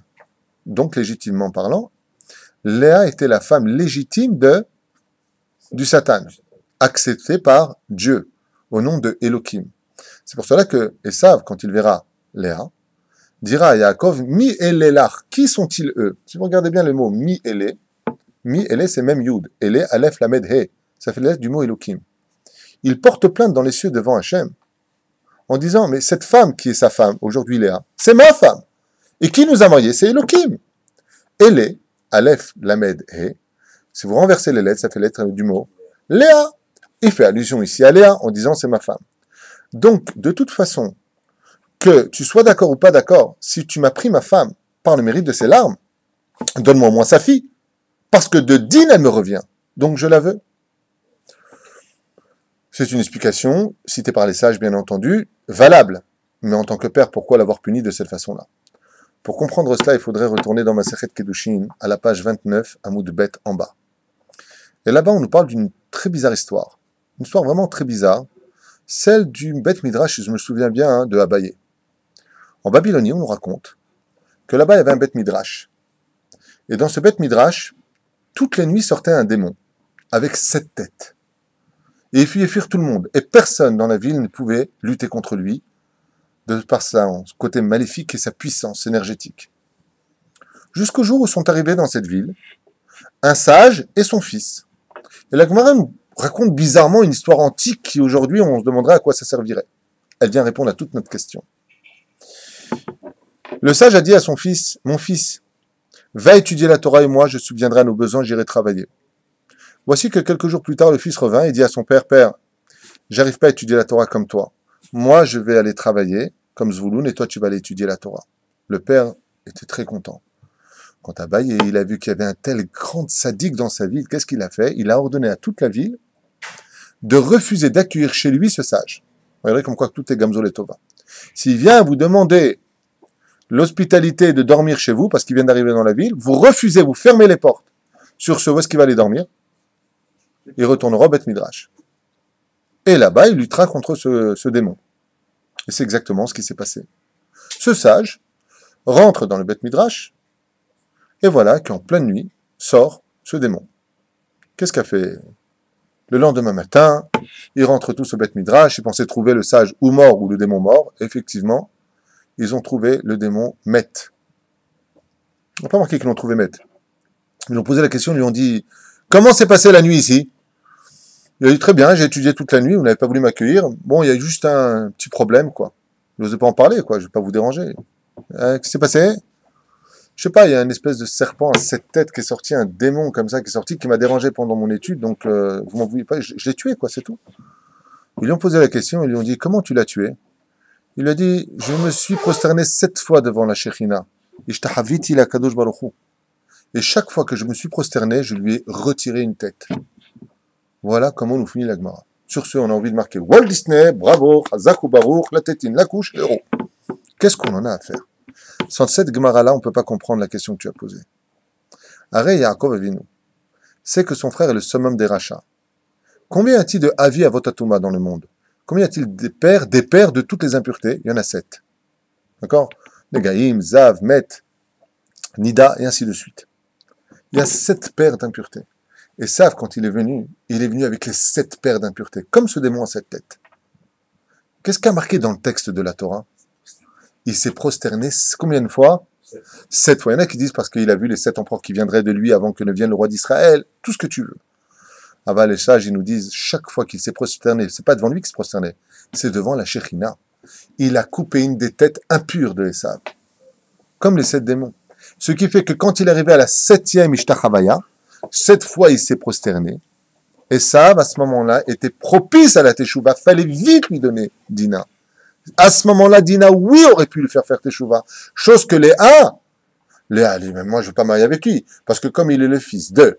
Donc, légitimement parlant, Léa était la femme légitime du Satan, acceptée par Dieu, au nom de Elohim. C'est pour cela que Esav, quand il verra Léa, dira à Yaakov, Mi elelach, qui sont-ils eux? Si vous regardez bien le mot Mi ele, c'est même Yud, ele, Aleph, Lamed, He, ça fait l'être du mot Elohim. Il porte plainte dans les cieux devant Hachem, en disant, mais cette femme qui est sa femme, aujourd'hui Léa, c'est ma femme. Et qui nous a mariés? C'est Elohim. Ele, Aleph, Lamed, He. Si vous renversez les lettres, ça fait lettre du mot Léa. Il fait allusion ici à Léa en disant c'est ma femme. Donc, de toute façon, que tu sois d'accord ou pas d'accord, si tu m'as pris ma femme par le mérite de ses larmes, donne-moi au moins sa fille, parce que de Dine, elle me revient. Donc, je la veux. C'est une explication, citée par les sages, bien entendu, valable. Mais en tant que père, pourquoi l'avoir puni de cette façon-là? Pour comprendre cela, il faudrait retourner dans Masechet Kedushin, à la page 29, à Moudbet, en bas. Et là-bas, on nous parle d'une très bizarre histoire. Une histoire vraiment très bizarre. Celle du Bet Midrash, si je me souviens bien, de Abaye. En Babylonie, on nous raconte que là-bas, il y avait un Bet Midrash. Et dans ce Bet Midrash, toutes les nuits sortait un démon, avec 7 têtes. Et il fit fuir tout le monde. Et personne dans la ville ne pouvait lutter contre lui, de par son côté maléfique et sa puissance énergétique. Jusqu'au jour où sont arrivés dans cette ville un sage et son fils. Et la Gemara nous raconte bizarrement une histoire antique qui aujourd'hui on se demanderait à quoi ça servirait. Elle vient répondre à toute notre question. Le sage a dit à son fils, mon fils, va étudier la Torah et moi je subviendrai à nos besoins, j'irai travailler. Voici que quelques jours plus tard le fils revint et dit à son père, père, j'arrive pas à étudier la Torah comme toi. Moi je vais aller travailler comme Zvouloun et toi tu vas aller étudier la Torah. Le père était très content. Quand Abaye, il a vu qu'il y avait un tel grand sadique dans sa ville, qu'est-ce qu'il a fait? Il a ordonné à toute la ville de refuser d'accueillir chez lui ce sage. Vous verrez comme quoi tout est Gamzol et Tova. S'il vient vous demander l'hospitalité de dormir chez vous, parce qu'il vient d'arriver dans la ville, vous refusez, vous fermez les portes. Sur ce, où est-ce qu'il va aller dormir? Il retournera au Bet Midrash. Et là-bas, il luttera contre ce démon. Et c'est exactement ce qui s'est passé. Ce sage rentre dans le Bet Midrash, et voilà qu'en pleine nuit sort ce démon. Qu'est-ce qu'a fait? Le lendemain matin, ils rentrent tous au Bet Midrash, ils pensaient trouver le sage ou mort ou le démon mort. Effectivement, ils ont trouvé le démon Met. On n'a pas marqué qu'ils l'ont trouvé Met. Ils lui ont posé la question, ils lui ont dit « Comment s'est passée la nuit ici ?» Il a dit « Très bien, j'ai étudié toute la nuit, vous n'avez pas voulu m'accueillir. Bon, il y a juste un petit problème, quoi. Je n'osais pas en parler, quoi, je ne vais pas vous déranger. Qu'est-ce qui s'est passé ? Je sais pas, il y a une espèce de serpent à 7 têtes qui est sorti, un démon comme ça qui est sorti, qui m'a dérangé pendant mon étude, donc vous m'en voulez pas, je l'ai tué, quoi, c'est tout. » Ils lui ont posé la question, ils lui ont dit « Comment tu l'as tué ?» Il a dit « Je me suis prosterné 7 fois devant la Shekhinah. Ishtahaviti la Kadosh Baruch Hu. Et chaque fois que je me suis prosterné, je lui ai retiré une tête. » Voilà comment nous finit la Gemara. Sur ce, on a envie de marquer Walt Disney, bravo, Chazak ou Baruch, la tétine, la couche, l'euro. Qu'est-ce qu'on en a à faire? Sans cette Gemara-là, on ne peut pas comprendre la question que tu as posée. Aré Yaakov Avinu sait que son frère est le summum des rachats. Combien y a-t-il de Avi Avotatuma dans le monde? Combien y a-t-il des pères de toutes les impuretés? Il y en a 7. D'accord? Negaïm, Zav, Met, Nida, et ainsi de suite. Il y a 7 pères d'impuretés. Et Sav, quand il est venu avec les 7 pères d'impuretés, comme ce démon à 7 têtes. Qu'est-ce qu'a marqué dans le texte de la Torah? Il s'est prosterné combien de fois? 7 fois. Il y en a qui disent parce qu'il a vu les 7 empereurs qui viendraient de lui avant que ne vienne le roi d'Israël, tout ce que tu veux. Ah bah les sages, ils nous disent, chaque fois qu'il s'est prosterné, c'est pas devant lui qu'il se prosternait, c'est devant la Shekhinah. Il a coupé une des têtes impures de Esav, comme les 7 démons. Ce qui fait que quand il est arrivé à la 7e Ishtachavaya, 7 fois il s'est prosterné, Esav, à ce moment-là, était propice à la Teshuvah, fallait vite lui donner Dina. À ce moment-là, Dina, oui, aurait pu lui faire Teshuvah. Chose que Léa, même moi je ne veux pas marier avec lui, parce que comme il est le fils de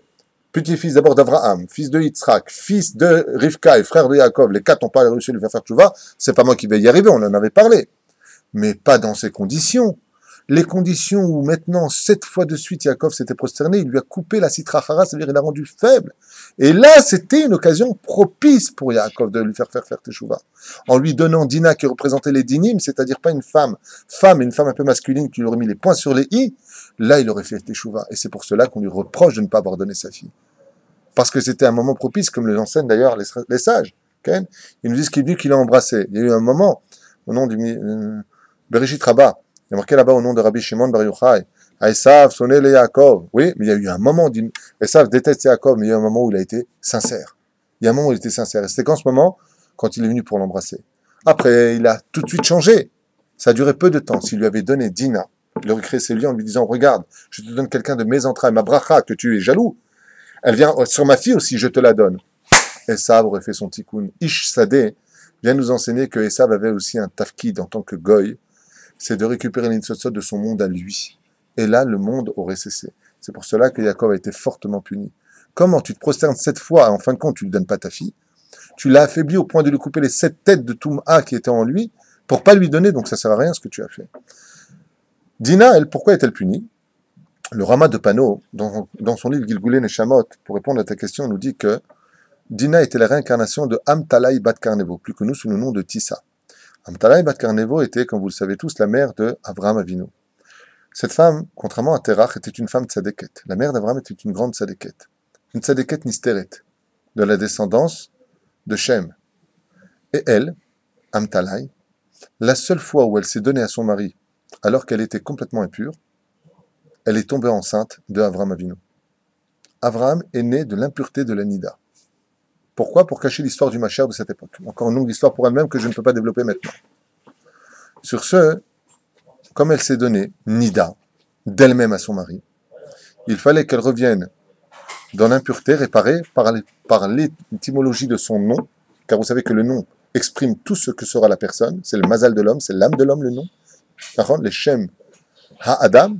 petit-fils d'abord d'Abraham, fils de Yitzhak, fils de Rivka et frère de Yaakov, les 4 n'ont pas réussi à lui faire tchouva, c'est pas moi qui vais y arriver, on en avait parlé. Mais pas dans ces conditions. Les conditions où maintenant, 7 fois de suite, Yaakov s'était prosterné, il lui a coupé la sitra chara, c'est-à-dire il l'a rendu faible. Et là, c'était une occasion propice pour Yaakov de lui faire teshuvah. En lui donnant Dina qui représentait les dinim, c'est-à-dire pas une femme, une femme un peu masculine qui lui aurait mis les points sur les i, là, il aurait fait teshuvah. Et c'est pour cela qu'on lui reproche de ne pas avoir donné sa fille. Parce que c'était un moment propice, comme le enseignent d'ailleurs les sages. Okay? Ils nous disent qu'il a embrassé. Il y a eu un moment, au nom du Bereshit Rabbah, il y a marqué là-bas au nom de Rabbi Shimon Bar Yochai, Esav sonné le Yaakov. Oui, mais il y a eu un moment, Esav déteste Yaakov, mais il y a eu un moment où il a été sincère. Il y a un moment où il était sincère. Et c'était quand ce moment? Quand il est venu pour l'embrasser. Après, il a tout de suite changé. Ça a duré peu de temps. S'il lui avait donné Dina, il aurait créé ses liens en lui disant, regarde, je te donne quelqu'un de mes entrailles, ma bracha, que tu es jaloux. Elle vient sur ma fille aussi, je te la donne. Esav aurait fait son tikkun. Ish Sadeh vient nous enseigner que Esav avait aussi un tafkid en tant que goy, c'est de récupérer l'Insotsot de son monde à lui. Et là, le monde aurait cessé. C'est pour cela que Yaakov a été fortement puni. Comment tu te prosternes 7 fois, et en fin de compte, tu ne lui donnes pas ta fille? Tu l'as affaibli au point de lui couper les 7 têtes de Toum'a qui étaient en lui, pour pas lui donner, donc ça sert à rien ce que tu as fait. Dina, elle, pourquoi est-elle punie? Le Rama de Pano, dans son livre Gilgulei Neshamot, pour répondre à ta question, nous dit que Dina était la réincarnation de Amtalai Bat Karnevo, plus connu sous le nom de Tissa. Amtalai Bat Karnevo était, comme vous le savez tous, la mère de Avraham Avinu. Cette femme, contrairement à Terach, était une femme tzadéket. La mère d'Avraham était une grande tzadéket. Une tzadéket nisteret, de la descendance de Shem. Et elle, Amtalai, la seule fois où elle s'est donnée à son mari, alors qu'elle était complètement impure, elle est tombée enceinte de Avraham Avinu. Avraham est né de l'impureté de la Nida. Pourquoi? Pour cacher l'histoire du Mashiach de cette époque. Encore une longue histoire pour elle-même que je ne peux pas développer maintenant. Sur ce, comme elle s'est donnée Nida, d'elle-même à son mari, il fallait qu'elle revienne dans l'impureté réparée par l'étymologie de son nom, car vous savez que le nom exprime tout ce que sera la personne, c'est le mazal de l'homme, c'est l'âme de l'homme, le nom. Les Shem Ha-Adam,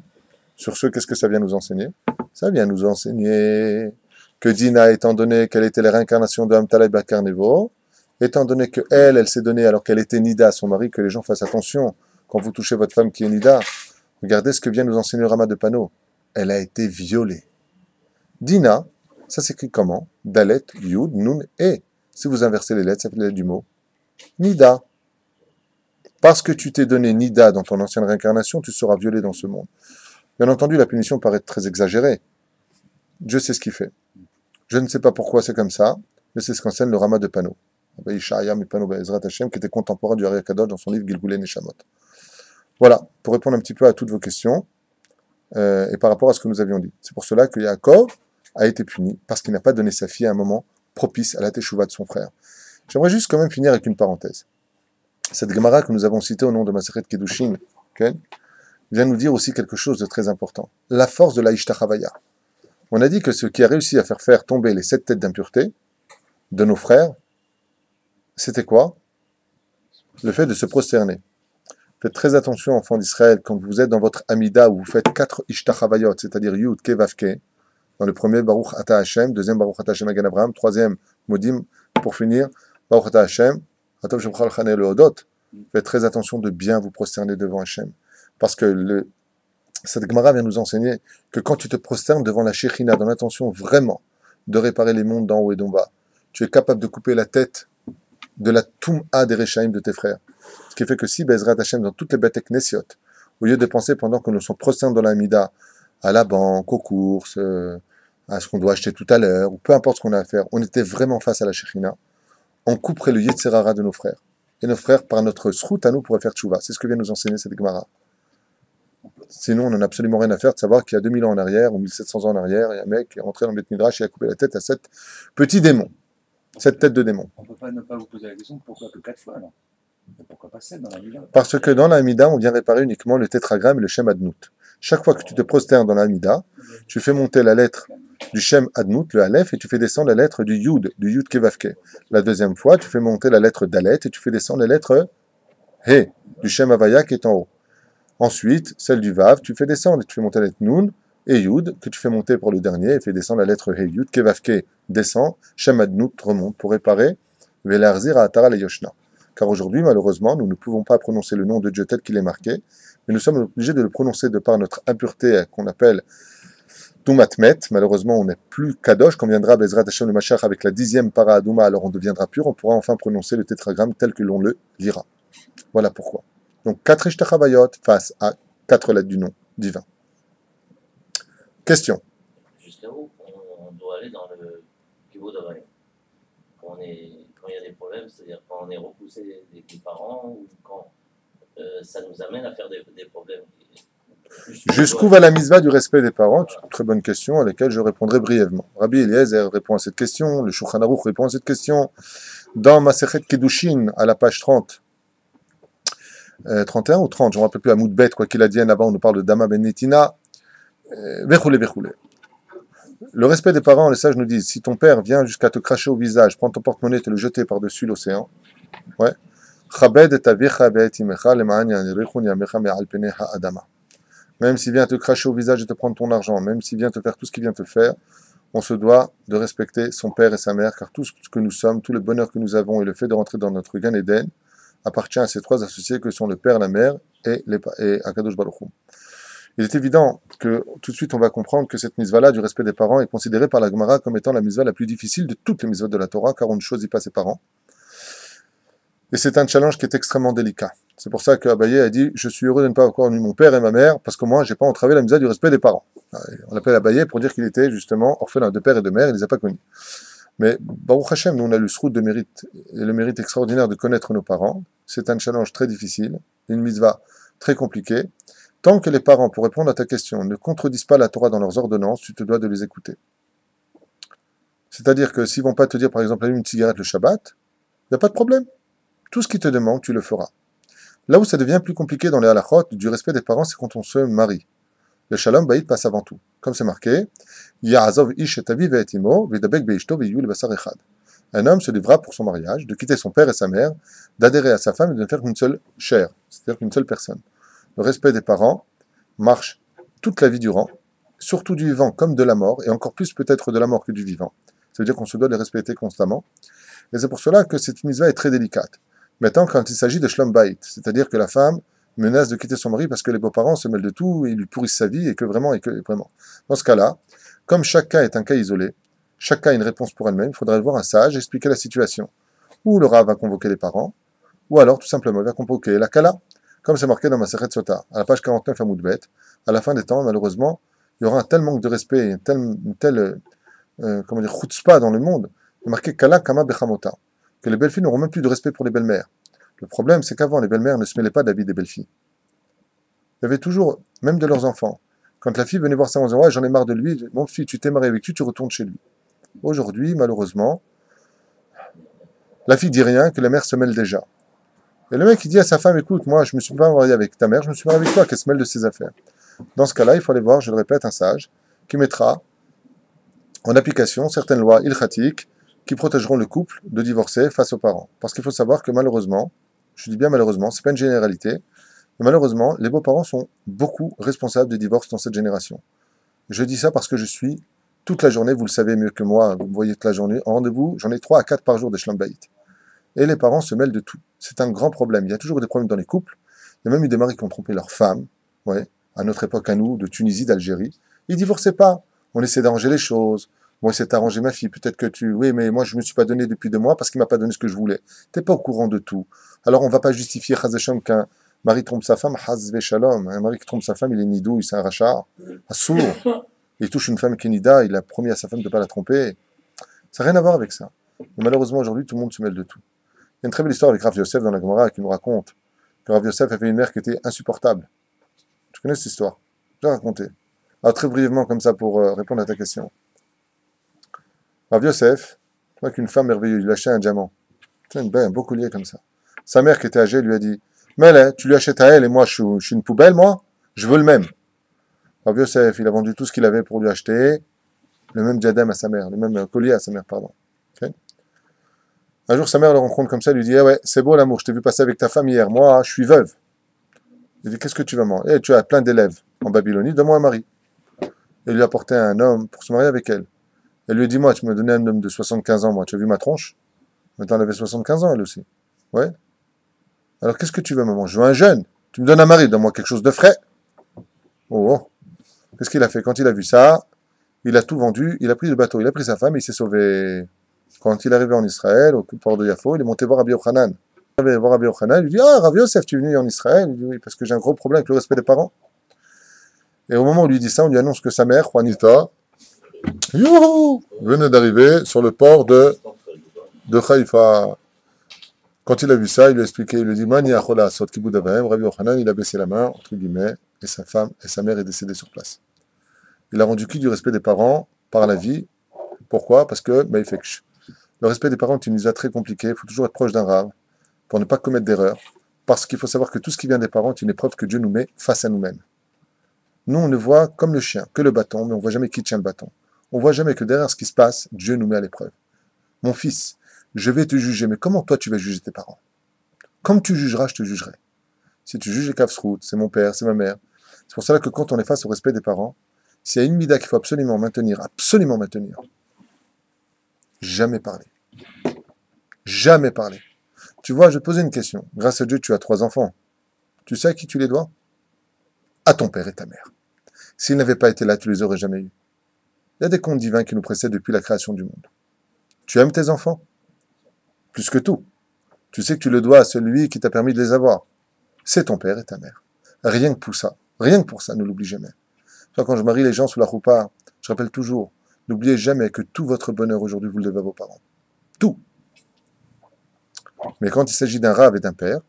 sur ce, qu'est-ce que ça vient nous enseigner? Ça vient nous enseigner que Dina, étant donné qu'elle était la réincarnation de Amtalai Bat Karnevo, étant donné qu'elle s'est donnée alors qu'elle était Nida à son mari, que les gens fassent attention quand vous touchez votre femme qui est Nida. Regardez ce que vient nous enseigner le Rama de Pano. Elle a été violée. Dina, ça s'écrit comment? Dalet, Yud, Nun, E. Si vous inversez les lettres, ça fait les lettres du mot Nida. Parce que tu t'es donné Nida dans ton ancienne réincarnation, tu seras violé dans ce monde. Bien entendu, la punition paraît très exagérée. Dieu sait ce qu'il fait. Je ne sais pas pourquoi c'est comme ça, mais c'est ce qu'enseigne le Rama de Pano. Qui était contemporain du Ari Akadosh dans son livre Gilgulei Neshamot. Voilà, pour répondre un petit peu à toutes vos questions, et par rapport à ce que nous avions dit. C'est pour cela que Yaakov a été puni, parce qu'il n'a pas donné sa fille à un moment propice à la teshuva de son frère. J'aimerais juste quand même finir avec une parenthèse. Cette Gemara que nous avons citée au nom de Masechet Kedushin, vient nous dire aussi quelque chose de très important. La force de la Ishtachavaya. On a dit que ce qui a réussi à faire tomber les 7 têtes d'impureté de nos frères, c'était quoi? Le fait de se prosterner. Faites très attention, enfants d'Israël, quand vous êtes dans votre Amida où vous faites 4 Ishtachavayot, c'est-à-dire Yud, Ke, Vav, Ke, dans le premier Baruch Ata Hashem, deuxième Baruch Ata Hashem Agan Abraham, troisième Modim, pour finir, Baruch Ata Hashem, Atov Shemchal Chanel Odot. Faites très attention de bien vous prosterner devant Hashem. Parce que cette Gemara vient nous enseigner que quand tu te prosternes devant la Shekhinah, dans l'intention vraiment de réparer les mondes d'en haut et d'en bas, tu es capable de couper la tête de la Toum'a des Rechaim de tes frères. Ce qui fait que si Bezrat Hashem, dans toutes les bêtes Knessiot, au lieu de penser pendant que nous sommes prosternés dans la Mida, à la banque, aux courses, à ce qu'on doit acheter tout à l'heure, ou peu importe ce qu'on a à faire, on était vraiment face à la Shekhinah, on couperait le Yetzerara de nos frères. Et nos frères, par notre srout à nous, pourraient faire tchouva. C'est ce que vient nous enseigner cette Gemara. Sinon, on n'en a absolument rien à faire de savoir qu'il y a 2000 ans en arrière, ou 1700 ans en arrière, il y a un mec qui est rentré dans le Beth Midrash et a coupé la tête à 7 petits démons. 7 têtes de démons. On ne peut pas ne pas vous poser la question pourquoi que 4 fois alors? Pourquoi pas 7 dans la Mida? Parce que dans la Hamida, on vient réparer uniquement le tétragramme et le Shem Adnout. Chaque fois que tu te prosternes dans la Hamida, tu fais monter la lettre du Shem Adnout, le Aleph, et tu fais descendre la lettre du Yud Kevavke. La deuxième fois, tu fais monter la lettre Dalet et tu fais descendre la lettre He, du Shem Havaya qui est en haut. Ensuite, celle du Vav, tu fais descendre et tu fais monter la lettre Nun et Yud, que tu fais monter pour le dernier, et fais descendre la lettre He, Yud Kevavke descend, Shem Adnout remonte pour réparer Velarzir Atara le Yoshna. Car aujourd'hui, malheureusement, nous ne pouvons pas prononcer le nom de Dieu tel qu'il est marqué, mais nous sommes obligés de le prononcer de par notre impureté qu'on appelle Tumatmet. Malheureusement, on n'est plus Kadosh. Quand viendra Bezrat Hashem le Mashiach avec la 10e para Aduma, alors on deviendra pur, on pourra enfin prononcer le tétragramme tel que l'on le lira. Voilà pourquoi. Donc 4 Ishtachavayot face à 4 lettres du nom divin. Question. Jusqu'à où on doit aller dans le Kibud Avayim quand il y a des problèmes, c'est-à-dire quand on est repoussé des parents ou quand ça nous amène à faire des problèmes. Jusqu'où va la mitzvah du respect des parents? Une très bonne question à laquelle je répondrai brièvement. Rabbi Eliezer répond à cette question, le Shulchan Aruch répond à cette question. Dans Masechet Kedushin, à la page 30, 31 ou 30, je ne me rappelle plus, à Moudbet, quoi qu'il advienne, là-bas on nous parle de Dama Ben Netina, Vechoulé. Le respect des parents, les sages nous disent, si ton père vient jusqu'à te cracher au visage, prendre ton porte-monnaie et te le jeter par-dessus l'océan, ouais. Même s'il vient te cracher au visage et te prendre ton argent, même s'il vient te faire tout ce qu'il vient te faire, on se doit de respecter son père et sa mère, car tout ce que nous sommes, tout le bonheur que nous avons et le fait de rentrer dans notre Gan Eden appartient à ces trois associés que sont le père, la mère et Akadosh Baruch Hu. Il est évident que tout de suite on va comprendre que cette mitzvah-là du respect des parents est considérée par la Gemara comme étant la mitzvah la plus difficile de toutes les mitzvahs de la Torah, car on ne choisit pas ses parents. Et c'est un challenge qui est extrêmement délicat. C'est pour ça qu'Abaye a dit « Je suis heureux de ne pas avoir eu mon père et ma mère, parce que moi, je n'ai pas entravé la mitzvah du respect des parents. » On l'appelle Abaye pour dire qu'il était justement orphelin de père et de mère, il ne les a pas connus. Mais Baruch Hashem, nous on a le srout de mérite, et le mérite extraordinaire de connaître nos parents. C'est un challenge très difficile, une mitzvah très compliquée. Tant que les parents, pour répondre à ta question, ne contredisent pas la Torah dans leurs ordonnances, tu te dois de les écouter. C'est-à-dire que s'ils ne vont pas te dire, par exemple, allume une cigarette le Shabbat, il n'y a pas de problème. Tout ce qu'ils te demandent, tu le feras. Là où ça devient plus compliqué dans les halachot du respect des parents, c'est quand on se marie. Le shalom baït passe avant tout. Comme c'est marqué, Ya'azov ish et aviv et imo, v'dabek beishto v'yul basar echad. Un homme se devra pour son mariage de quitter son père et sa mère, d'adhérer à sa femme et de ne faire qu'une seule chair, c'est-à-dire qu'une seule personne. Le respect des parents marche toute la vie durant, surtout du vivant comme de la mort, et encore plus peut-être de la mort que du vivant. Ça veut dire qu'on se doit de les respecter constamment. Et c'est pour cela que cette mitzvah est très délicate. Maintenant, quand il s'agit de shlom bayit, c'est-à-dire que la femme menace de quitter son mari parce que les beaux-parents se mêlent de tout, et ils lui pourrissent sa vie, et que vraiment. Dans ce cas-là, comme chaque cas est un cas isolé, chaque cas a une réponse pour elle-même, il faudrait voir un sage expliquer la situation. Ou le rav va convoquer les parents, ou alors tout simplement il va convoquer la kala, comme c'est marqué dans Masechet Sota, à la page 49 à Moudbet. À la fin des temps, malheureusement, il y aura un tel manque de respect, une telle chutzpah dans le monde, il est marqué kala kama bechamota, que les belles filles n'auront même plus de respect pour les belles-mères. Le problème, c'est qu'avant, les belles-mères ne se mêlaient pas de la vie des belles filles. Il y avait toujours, même de leurs enfants, quand la fille venait voir ça en disant « Ouais, j'en ai marre de lui, mon fils, tu t'es marié avec lui, tu retournes chez lui. » Aujourd'hui, malheureusement, la fille dit rien, que la mère se mêle déjà. Et le mec, il dit à sa femme « Écoute, moi, je ne me suis pas marié avec ta mère, je me suis marié avec toi, qu'elle se mêle de ses affaires. » Dans ce cas-là, il faut aller voir, je le répète, un sage qui mettra en application certaines lois ilchatiques qui protégeront le couple de divorcer face aux parents. Parce qu'il faut savoir que malheureusement, je dis bien malheureusement, c'est pas une généralité, mais malheureusement, les beaux-parents sont beaucoup responsables des divorces dans cette génération. Je dis ça parce que je suis toute la journée, vous le savez mieux que moi, vous me voyez toute la journée, en rendez-vous, j'en ai 3 à 4 par jour des shlom bayit. Et les parents se mêlent de tout. C'est un grand problème. Il y a toujours des problèmes dans les couples. Il y a même eu des maris qui ont trompé leurs femmes, ouais, à notre époque à nous, de Tunisie, d'Algérie. Ils divorçaient pas. On essaie d'arranger les choses. Moi, c'est d'arranger ma fille. Peut-être que oui, mais moi, je me suis pas donné depuis 2 mois parce qu'il m'a pas donné ce que je voulais. T'es pas au courant de tout. Alors, on va pas justifier, chazécham, qu'un mari trompe sa femme, hazvé shalom. Un mari qui trompe sa femme, il est nidou, c'est un rachat, un sourd. Il touche une femme qui est nida, il a promis à sa femme de ne pas la tromper. Ça n'a rien à voir avec ça. Mais malheureusement, aujourd'hui, tout le monde se mêle de tout. Il y a une très belle histoire avec Rav Yosef dans la Gemara qui nous raconte que Rav Yosef avait une mère qui était insupportable. Tu connais cette histoire? Je vais la raconter. Alors, très brièvement, comme ça, pour répondre à ta question. Rav Yosef, tu vois qu'une femme merveilleuse, il lui achetait un diamant. C'est un beau collier comme ça. Sa mère, qui était âgée, lui a dit « Mais là, tu lui achètes à elle et moi, je suis une poubelle, moi. Je veux le même. » Rav Yosef, il a vendu tout ce qu'il avait pour lui acheter, le même diadème à sa mère, le même collier à sa mère, pardon. Okay. Un jour, sa mère le rencontre comme ça, elle lui dit eh ouais, c'est beau l'amour, je t'ai vu passer avec ta femme hier, moi, je suis veuve. Il dit qu'est-ce que tu vas manger? Eh, tu as plein d'élèves en Babylonie, donne-moi un mari. Il lui a apporté un homme pour se marier avec elle. Elle lui a dit moi, tu m'as donné un homme de 75 ans, moi, tu as vu ma tronche? Maintenant, elle avait 75 ans, elle aussi. Ouais. Alors, qu'est-ce que tu veux, maman? Je veux un jeune. Tu me donnes un mari, donne-moi quelque chose de frais. Oh. Qu'est-ce qu'il a fait? Quand il a vu ça, il a tout vendu, il a pris le bateau, il a pris sa femme et il s'est sauvé. Quand il est arrivé en Israël, au port de Yafo, il est monté voir Rabbi Yochanan. Il va voir Rabbi Yochanan, il lui dit ah, Rav Yosef, tu es venu en Israël? Il dit oui, parce que j'ai un gros problème avec le respect des parents. Et au moment où on lui dit ça, on lui annonce que sa mère, Juanita, youhou, venait d'arriver sur le port de Haïfa. Quand il a vu ça, il lui a expliqué, il lui a dit Mani achola sot kibud avaim. Rabbi Yochanan, il a baissé la main, entre guillemets, et sa femme et sa mère est décédée sur place. Il a rendu qui du respect des parents par la vie? Pourquoi? Parce que Maïfeksh. Le respect des parents est une mitzvah très compliquée, il faut toujours être proche d'un rav pour ne pas commettre d'erreur, parce qu'il faut savoir que tout ce qui vient des parents est une épreuve que Dieu nous met face à nous-mêmes. Nous, on ne voit comme le chien, que le bâton, mais on ne voit jamais qui tient le bâton. On voit jamais que derrière ce qui se passe, Dieu nous met à l'épreuve. Mon fils, je vais te juger, mais comment toi tu vas juger tes parents? Comme tu jugeras, je te jugerai. Si tu juges les Kafsrout, c'est mon père, c'est ma mère. C'est pour cela que quand on est face au respect des parents, s'il y a une mida qu'il faut absolument maintenir, jamais parler. Jamais parler. Tu vois, je vais te poser une question. Grâce à Dieu, tu as 3 enfants. Tu sais à qui tu les dois? À ton père et ta mère. S'ils n'avaient pas été là, tu les aurais jamais eus. Il y a des contes divins qui nous précèdent depuis la création du monde. Tu aimes tes enfants? Plus que tout. Tu sais que tu le dois à celui qui t'a permis de les avoir. C'est ton père et ta mère. Rien que pour ça, ne l'oublie jamais. Quand je marie les gens sous la choupa, je rappelle toujours, n'oubliez jamais que tout votre bonheur aujourd'hui, vous le devez à vos parents. Tout. Mais quand il s'agit d'un Rav et d'un père,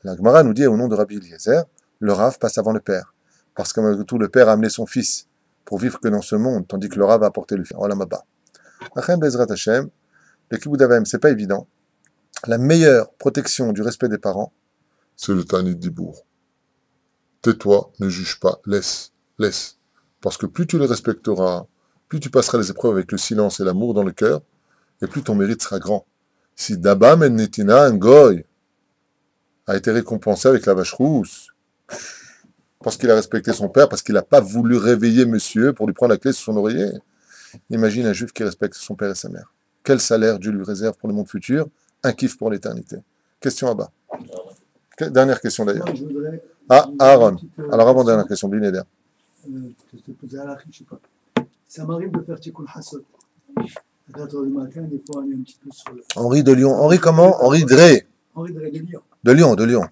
la Gemara nous dit au nom de Rabbi Eliezer, le Rav passe avant le père. Parce que malgré tout, le père a amené son fils pour vivre que dans ce monde, tandis que le Rav a apporté le fils. Olam haba. Achem Bezrat Hashem, le Kibbout Avayim, c'est pas évident. La meilleure protection du respect des parents, c'est le Tanit Dibour. Tais-toi, ne juge pas, laisse. Parce que plus tu les respecteras, plus tu passeras les épreuves avec le silence et l'amour dans le cœur, et plus ton mérite sera grand. Si Daba Ben Netina, un goy, a été récompensé avec la vache rousse, parce qu'il a respecté son père, parce qu'il n'a pas voulu réveiller monsieur pour lui prendre la clé sur son oreiller. Imagine un juif qui respecte son père et sa mère. Quel salaire Dieu lui réserve pour le monde futur? Un kiff pour l'éternité. Question à bas. Dernière question d'ailleurs. Aaron. Alors avant dernière question, Blinéder. Ça m'arrive de faire Tikkun Hassot. À 4h du matin, des fois, on est un petit peu sur le... Henri de Lyon. Henri comment? Henri Drey. Henri Drey de Lyon. De Lyon.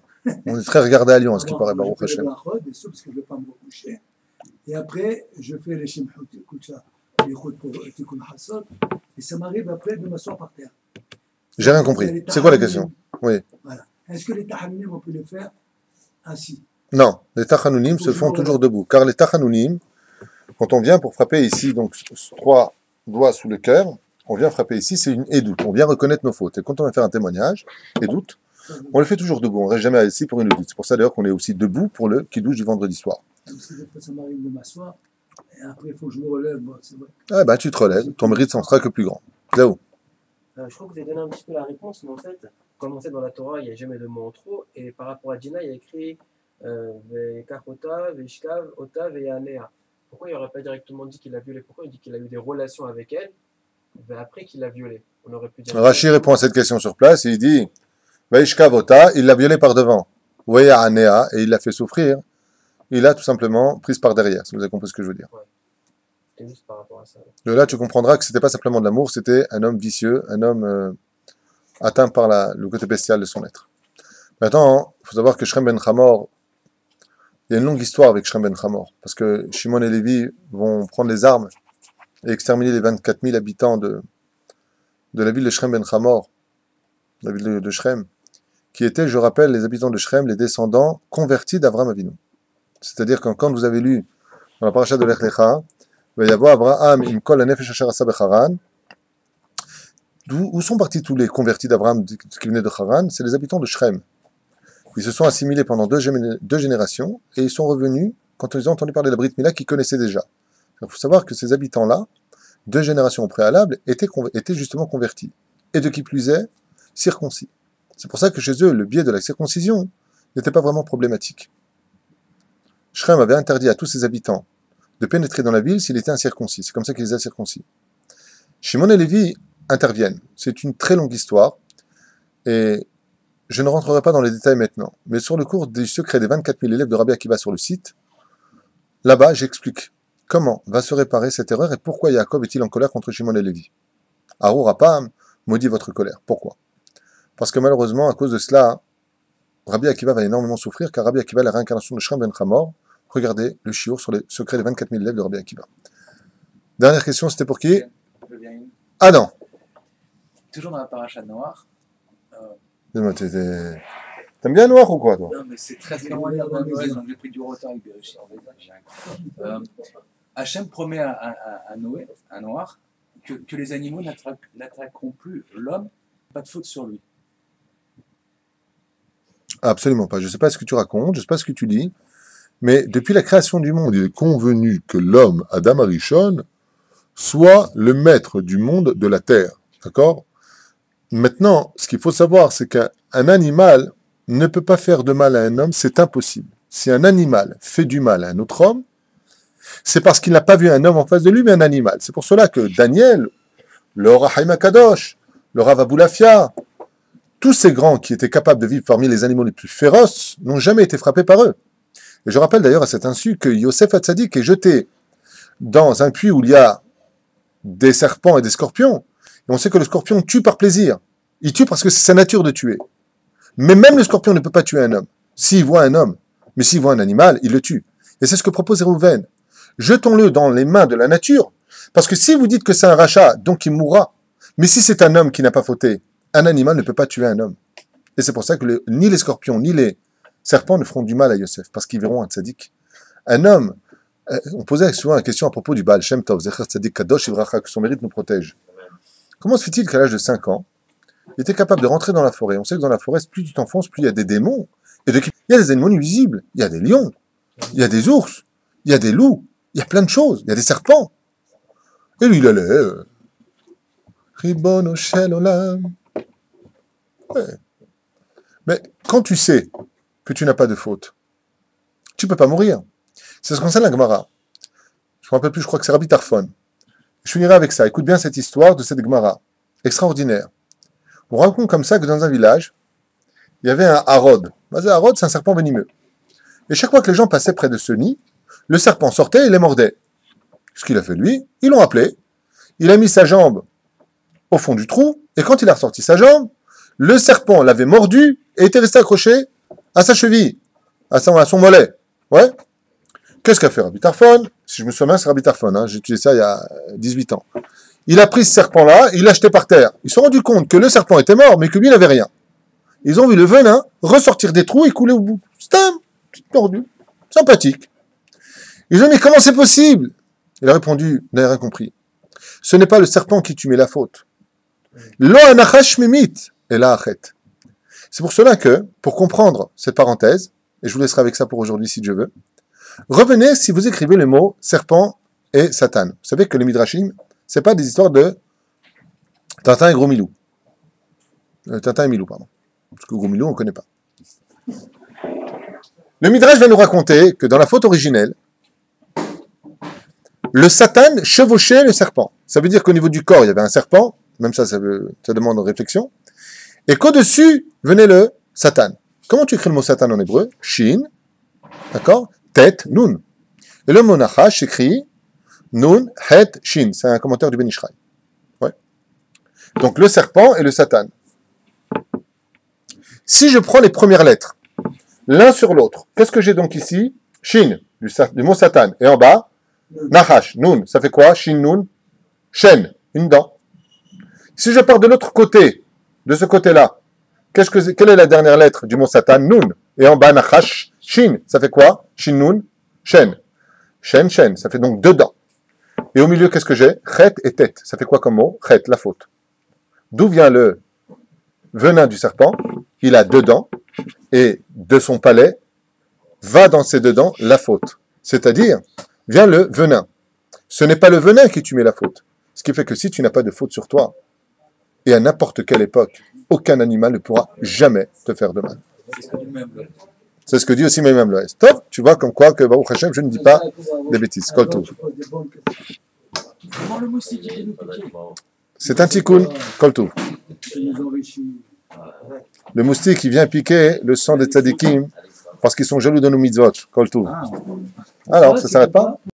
On est très regardé à Lyon, à ce qui paraît, Baruch Hashem. Parce que je ne vais pas me recoucher. Et après, je fais les Shemhut, les Chut pour Tikkun Hassot. Et ça m'arrive après de m'asseoir par terre. J'ai rien compris. C'est quoi la question? Oui. Voilà. Est-ce que les Tahanunim, on peut les faire assis? Non, les Tachanunim se font toujours debout. Car les Tachanunim, quand on vient pour frapper ici, donc 3 doigts sous le cœur, on vient frapper ici, c'est une édoute. On vient reconnaître nos fautes. Et quand on va faire un témoignage, édoute, on le fait toujours debout. On ne reste jamais assis pour une édoute. C'est pour ça d'ailleurs qu'on est aussi debout pour le kiddush du vendredi soir. Ça m'arrive de m'asseoir, et après il faut que je me relève. Bon, c'est vrai. Ah bah tu te relèves, ton mérite s'en sera que plus grand. C'est où? Je crois que vous avez donné un petit peu la réponse, mais en fait, comme on sait dans la Torah, il n'y a jamais de mots en trop, et par rapport à Dina, il y a écrit Vekachota, Veshkav, Ota, Veyanea. Pourquoi il n'aurait pas directement dit qu'il a violé? Pourquoi il dit qu'il a eu des relations avec elle, mais après qu'il l'a violée? On aurait pu dire. Rachi répond à cette question sur place et il dit Veshkav Ota, il l'a violée par devant. Veyanea, et il l'a fait souffrir. Il l'a tout simplement prise par derrière, si vous avez compris ce que je veux dire. Ouais. C'était juste par rapport à ça. De là, tu comprendras que c'était pas simplement de l'amour, c'était un homme vicieux, un homme atteint par le côté bestial de son être. Maintenant, il faut savoir que Shrem ben Hamor, il y a une longue histoire avec Shrem ben Hamor, parce que Shimon et Lévi vont prendre les armes et exterminer les 24 000 habitants de la ville de Shrem ben Hamor, la ville de Shrem, qui étaient, je rappelle, les habitants de Shrem, les descendants convertis d'Avraham Avinu. C'est-à-dire que quand vous avez lu dans la paracha de Lech Lecha, Abraham im kol hanefesh asher asa becharan, où sont partis tous les convertis d'Abraham qui venaient de Haran? C'est les habitants de Shrem. Ils se sont assimilés pendant deux générations et ils sont revenus quand ils ont entendu parler de la Brit Mila qu'ils connaissaient déjà. Il faut savoir que ces habitants-là, 2 générations au préalable, étaient justement convertis. Et de qui plus est, circoncis. C'est pour ça que chez eux, le biais de la circoncision n'était pas vraiment problématique. Shrem avait interdit à tous ses habitants de pénétrer dans la ville s'il était incirconcis. C'est comme ça qu'ils les a circoncis. Shimon et Lévi interviennent. C'est une très longue histoire. Et je ne rentrerai pas dans les détails maintenant. Mais sur le cours du secret des 24 000 élèves de Rabbi Akiva sur le site, là-bas, j'explique comment va se réparer cette erreur et pourquoi Yaakov est-il en colère contre Shimon et Lévi. Arur Apam maudit votre colère. Pourquoi? Parce que malheureusement, à cause de cela, Rabbi Akiva va énormément souffrir, car Rabbi Akiva est la réincarnation de Shrem ben Hamor. Regardez le shiur sur les secrets des 24 000 élèves de Rabbi Akiva. Dernière question, c'était pour qui? Ah non. Toujours dans la paracha noire. T'aimes bien noir ou quoi, toi? Non, mais c'est très familial dans Noël, donc j'ai pris du retard avec Bereshit. Hachem promet à Noé, à Noir, que les animaux n'attaqueront plus l'homme, pas de faute sur lui. Absolument pas. Je ne sais pas ce que tu racontes, je ne sais pas ce que tu dis, mais depuis la création du monde, il est convenu que l'homme, Adam Arishon, soit le maître du monde de la terre. D'accord? Maintenant, ce qu'il faut savoir, c'est qu'un animal ne peut pas faire de mal à un homme, c'est impossible. Si un animal fait du mal à un autre homme, c'est parce qu'il n'a pas vu un homme en face de lui, mais un animal. C'est pour cela que Daniel, le Or HaChaim HaKadosh, le Rav Aboulafia, tous ces grands qui étaient capables de vivre parmi les animaux les plus féroces n'ont jamais été frappés par eux. Et je rappelle d'ailleurs à cet insu que Yosef Hatzadik est jeté dans un puits où il y a des serpents et des scorpions. Et on sait que le scorpion tue par plaisir. Il tue parce que c'est sa nature de tuer. Mais même le scorpion ne peut pas tuer un homme. S'il voit un homme, mais s'il voit un animal, il le tue. Et c'est ce que propose Réhouven. Jetons-le dans les mains de la nature, parce que si vous dites que c'est un rachat, donc il mourra. Mais si c'est un homme qui n'a pas fauté, un animal ne peut pas tuer un homme. Et c'est pour ça que ni les scorpions, ni les serpents ne feront du mal à Yosef, parce qu'ils verront un tzaddik. Un homme, on posait souvent la question à propos du Baal Shem Tov, Zecher Tzaddik Kadosh Ivracha, que son mérite nous protège. Comment se fait-il qu'à l'âge de 5 ans, il était capable de rentrer dans la forêt? On sait que dans la forêt, plus tu t'enfonces, plus il y a des démons. Il y a des animaux nuisibles, il y a des lions, il y a des ours, il y a des loups, il y a plein de choses, il y a des serpents. Et lui, il allait... Ribono shel olam. Ouais. Mais quand tu sais que tu n'as pas de faute, tu ne peux pas mourir. C'est ce qu'on sait la Gemara. Je ne me rappelle plus, je crois que c'est Rabbi Tarfon. Je finirai avec ça. Écoute bien cette histoire de cette Gemara. Extraordinaire. On raconte comme ça que dans un village, il y avait un harod. Un harod, c'est un serpent venimeux. Et chaque fois que les gens passaient près de ce nid, le serpent sortait et les mordait. Ce qu'il a fait lui, ils l'ont appelé. Il a mis sa jambe au fond du trou, et quand il a ressorti sa jambe, le serpent l'avait mordu et était resté accroché à sa cheville, à son mollet. Ouais. Qu'est-ce qu'a fait Rabbi Tarfon? Si je me souviens, c'est Rabbi Tarfon, hein, j'ai utilisé ça il y a 18 ans. Il a pris ce serpent-là, il l'a jeté par terre. Ils se sont rendus compte que le serpent était mort, mais que lui n'avait rien. Ils ont vu le venin ressortir des trous et couler au bout. C'est un petit mordu. Sympathique. Ils ont dit, mais comment c'est possible? Il a répondu, vous n'avez rien compris. Ce n'est pas le serpent qui tue, mais la faute. Lo anachash mimit, et la achet. C'est pour cela que, pour comprendre cette parenthèse, et je vous laisserai avec ça pour aujourd'hui si Dieu veut, revenez si vous écrivez les mots serpent et Satan. Vous savez que les Midrashim, c'est pas des histoires de Tintin et Gros Milou. Tintin et Milou, pardon. Parce que Gros Milou, on ne connaît pas. Le Midrash va nous raconter que dans la faute originelle, le Satan chevauchait le serpent. Ça veut dire qu'au niveau du corps, il y avait un serpent, même ça demande réflexion, et qu'au-dessus venait le Satan. Comment tu écris le mot Satan en hébreu? Shin, d'accord? Tet, Nun. Et le mot Nachash écrit Nun, Het, Shin. C'est un commentaire du Ben Ishraï. Ouais. Donc le serpent et le Satan. Si je prends les premières lettres, l'un sur l'autre, qu'est-ce que j'ai donc ici? Shin, du mot Satan. Et en bas, Nachash, Nun. Ça fait quoi? Shin, Nun, Shen, une dent. Si je pars de l'autre côté, de ce côté-là, quelle est la dernière lettre du mot Satan? Nun. Et en bas, Nachash, Shin. Ça fait quoi? Shin, Nun, Shen. Shen, Shen. Ça fait donc deux dents. Et au milieu, qu'est-ce que j'ai? Chet et tête. Ça fait quoi comme mot? Chet, la faute. D'où vient le venin du serpent? Il a deux dents. Et de son palais, va dans ces deux dents la faute. C'est-à-dire, vient le venin. Ce n'est pas le venin qui tu mets la faute. Ce qui fait que si tu n'as pas de faute sur toi, et à n'importe quelle époque, aucun animal ne pourra jamais te faire de mal. C'est ce que dit aussi Même Loès. Top, tu vois comme quoi que Baruch Hashem, je ne dis pas des bêtises. Kol Tov. C'est un tikkun. Kol Tov. Le moustique, il vient piquer le sang des tzadikim parce qu'ils sont jaloux de nos mitzvot. Kol Tov. Alors, ça ne s'arrête pas?